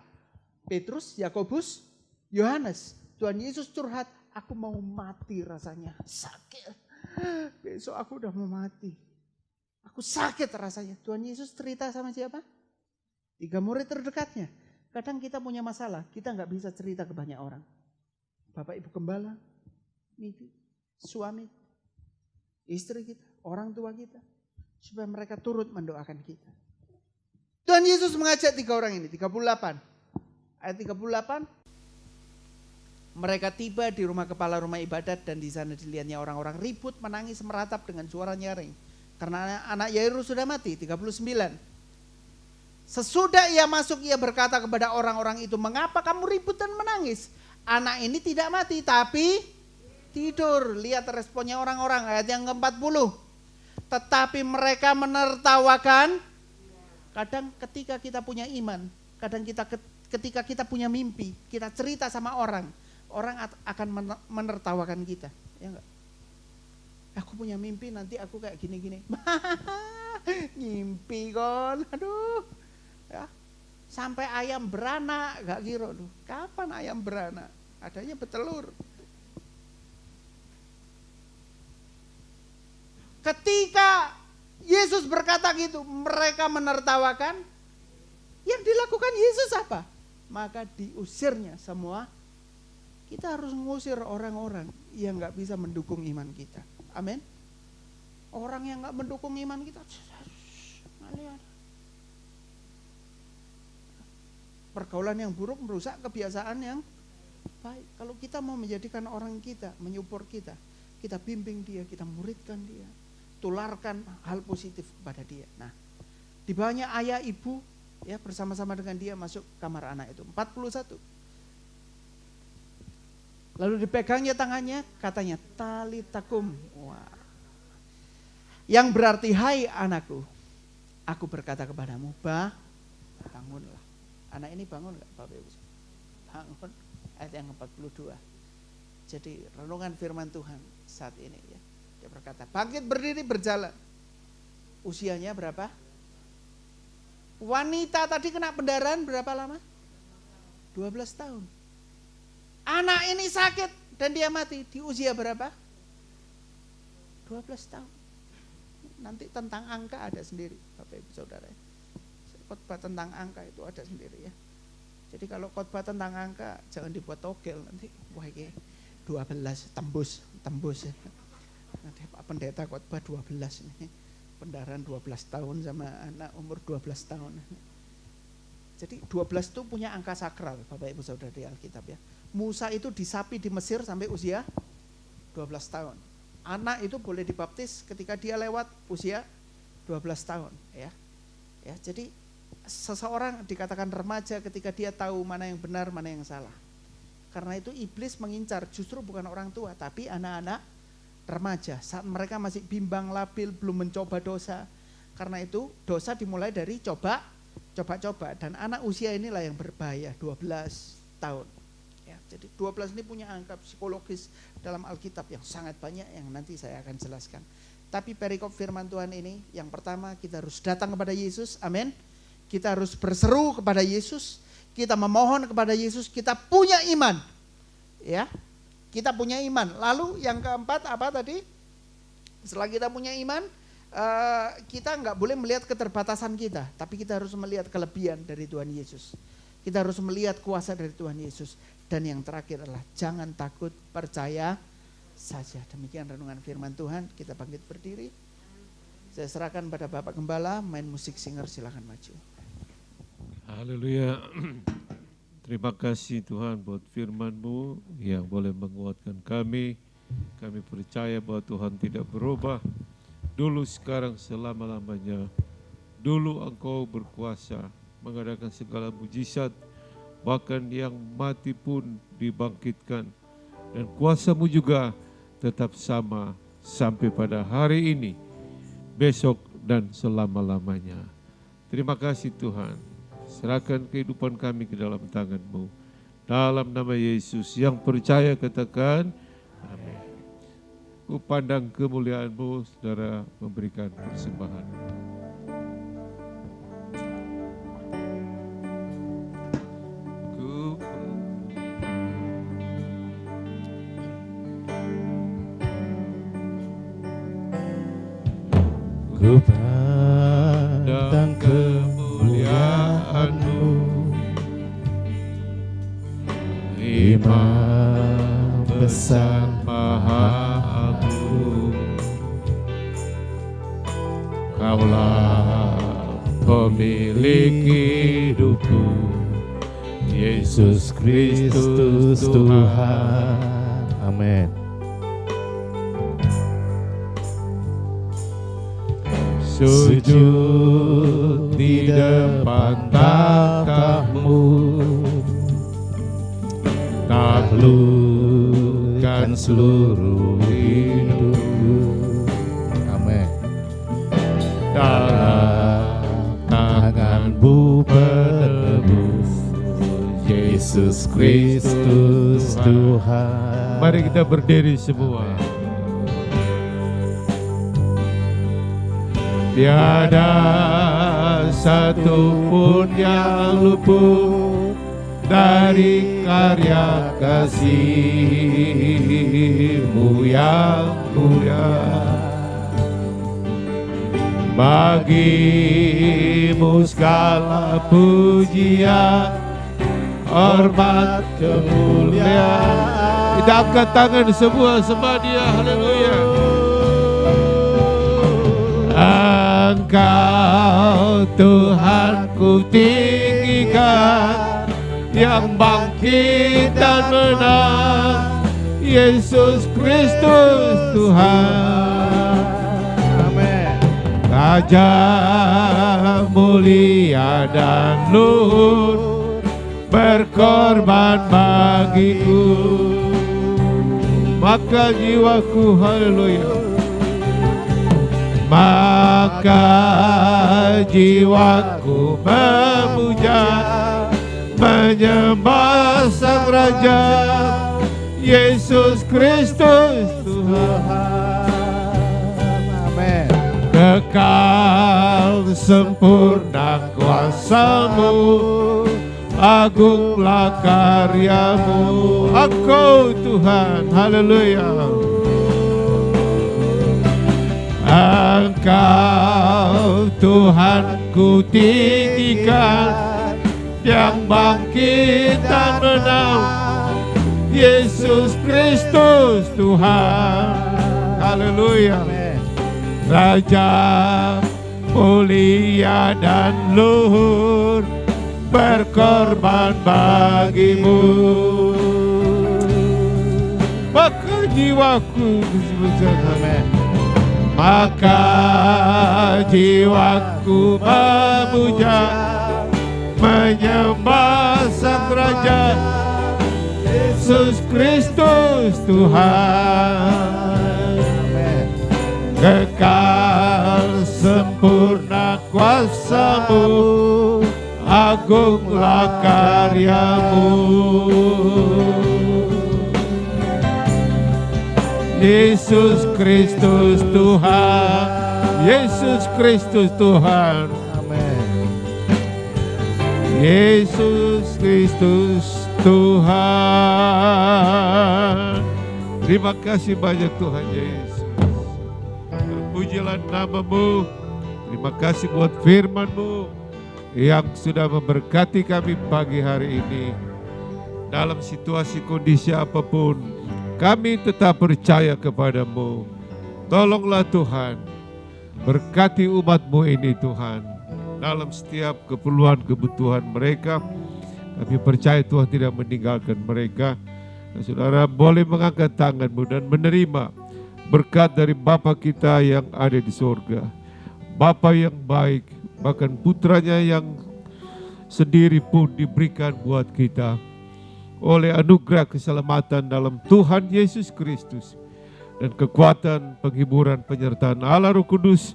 Petrus, Yakobus, Yohanes. Tuhan Yesus curhat, aku mau mati rasanya. Sakit. Besok aku udah mau mati. Aku sakit rasanya. Tuhan Yesus cerita sama siapa? 3 murid terdekatnya. Kadang kita punya masalah, kita nggak bisa cerita ke banyak orang. Bapak Ibu Gembala, suami, istri kita, orang tua kita. Supaya mereka turut mendoakan kita. Tuhan Yesus mengajak 3 orang ini, 38. Ayat 38. Mereka tiba di rumah kepala rumah ibadat dan di sana dilihatnya orang-orang ribut, menangis, meratap dengan suara nyaring. Karena anak Yairus sudah mati, 39. Sesudah ia masuk, ia berkata kepada orang-orang itu, mengapa kamu ribut dan menangis? Anak ini tidak mati tapi tidur. Lihat responnya orang-orang ayat yang ke-40. Tetapi mereka menertawakan. Kadang ketika kita punya iman, kadang ketika kita punya mimpi, kita cerita sama orang, orang akan menertawakan kita. Ya enggak? Aku punya mimpi nanti aku kayak gini-gini. Ngimpi kon, aduh. Ya. Sampai ayam beranak, gak kira tuh. Kapan ayam beranak? Adanya betelur. Ketika Yesus berkata gitu, mereka menertawakan. Yang dilakukan Yesus apa? Maka diusirnya semua. Kita harus mengusir orang-orang yang gak bisa mendukung iman kita. Amin. Orang yang gak mendukung iman kita. Pergaulan yang buruk merusak kebiasaan yang baik. Kalau kita mau menjadikan orang kita, menyupport kita, kita bimbing dia, kita muridkan dia, tularkan hal positif kepada dia. Nah, di bawahnya ayah ibu ya bersama-sama dengan dia masuk kamar anak itu. 41. Lalu dipegangnya tangannya, katanya talitakum. Wah. Yang berarti hai anakku, aku berkata kepadamu, bangunlah. Anak ini bangun enggak Bapak Ibu? Bangun. Ayat yang 42. Jadi renungan firman Tuhan saat ini ya. Dia berkata, bangkit berdiri berjalan. Usianya berapa? Wanita tadi kena pendarahan berapa lama? 12 tahun. Anak ini sakit dan dia mati di usia berapa? 12 tahun. Nanti tentang angka ada sendiri Bapak Ibu Saudara. Khotbah tentang angka itu ada sendiri ya. Jadi kalau khotbah tentang angka jangan dibuat togel nanti. Wah ini 12 tembus ya. Nanti Pak Pendeta khotbah 12 nih. Pendarahan 12 tahun sama anak umur 12 tahun. Jadi 12 itu punya angka sakral Bapak Ibu Saudara di Alkitab ya. Musa itu disapi di Mesir sampai usia 12 tahun. Anak itu boleh dibaptis ketika dia lewat usia 12 tahun ya. Ya, jadi seseorang dikatakan remaja ketika dia tahu mana yang benar, mana yang salah. Karena itu iblis mengincar justru bukan orang tua tapi anak-anak remaja saat mereka masih bimbang labil, belum mencoba dosa. Karena itu dosa dimulai dari coba dan anak usia inilah yang berbahaya 12 tahun. Ya, jadi 12 ini punya angka psikologis dalam Alkitab yang sangat banyak yang nanti saya akan jelaskan. Tapi perikop firman Tuhan ini yang pertama kita harus datang kepada Yesus, amin. Kita harus berseru kepada Yesus, kita memohon kepada Yesus, kita punya iman. Ya. Kita punya iman. Lalu yang keempat apa tadi? Setelah kita punya iman, kita nggak boleh melihat keterbatasan kita, tapi kita harus melihat kelebihan dari Tuhan Yesus. Kita harus melihat kuasa dari Tuhan Yesus. Dan yang terakhir adalah jangan takut, percaya saja. Demikian renungan firman Tuhan. Kita bangkit berdiri. Saya serahkan pada Bapak Gembala, main musik singer silakan maju. Haleluya. Terima kasih Tuhan buat firman-Mu yang boleh menguatkan kami. Kami percaya bahwa Tuhan tidak berubah. Dulu, sekarang, selama-lamanya. Dulu Engkau berkuasa mengadakan segala mujizat. Bahkan yang mati pun dibangkitkan. Dan kuasa-Mu juga tetap sama sampai pada hari ini, besok dan selama-lamanya. Terima kasih Tuhan. Serahkan kehidupan kami ke dalam tangan-Mu. Dalam nama Yesus, yang percaya katakan amin. Ku pandang kemuliaan-Mu, saudara memberikan persembahan. Ku pandang kemuliaan-Mu, Imam besar maha agung. Kaulah pemilik hidupku, Yesus Kristus Tuhan. Amin. Sujud di depan takhta-Mu, taklukkan seluruh hidupku. Amin. Dalam tangan-Mu penebus, Yesus Kristus Tuhan. Mari kita berdiri semua. Tiada satu pun yang luput dari karya kasih-Mu yang mulia. Bagi-Mu segala pujian, hormat, kemuliaan. Kita angkat tangan semua sembah Dia. Haleluya. Engkau Tuhan ku tinggikan, yang bangkit dan menang, Yesus Kristus Tuhan. Amin. Raja mulia dan luhur, berkorban bagiku, maka jiwaku, haleluya, maka jiwaku memuja, menyembah Sang Raja, Yesus Kristus Tuhan. Amin. Kekal sempurna kuasa-Mu, agunglah karya-Mu. Engkau Tuhan, haleluya. Engkau Tuhan ku tinggikan, yang bangkit dan menang, Yesus Kristus Tuhan. Haleluya. Raja mulia dan luhur, berkorban bagimu, maka jiwaku, maka jiwaku memuja, menyembah Sang Raja, Yesus Kristus Tuhan. Kekal sempurna kuasa-Mu, agunglah karya-Mu. Yesus Kristus Tuhan, Yesus Kristus Tuhan. Amin. Yesus Kristus Tuhan. Terima kasih banyak Tuhan Yesus. Pujilah nama-Mu. Terima kasih buat firman-Mu yang sudah memberkati kami pagi hari ini. Dalam situasi kondisi apapun, kami tetap percaya kepada-Mu. Tolonglah Tuhan, berkati umat-Mu ini Tuhan. Dalam setiap keperluan kebutuhan mereka, kami percaya Tuhan tidak meninggalkan mereka. Dan saudara boleh mengangkat tangan-Mu dan menerima berkat dari Bapa kita yang ada di surga. Bapa yang baik, bahkan putranya yang sendiri pun diberikan buat kita oleh anugerah keselamatan dalam Tuhan Yesus Kristus, dan kekuatan, penghiburan, penyertaan Allah Roh Kudus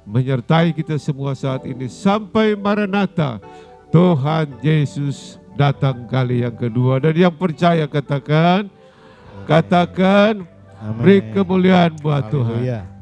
menyertai kita semua saat ini sampai Maranatha, Tuhan Yesus datang kali yang kedua. Dan yang percaya katakan, Amin. beri kemuliaan buat Tuhan. Haleluya.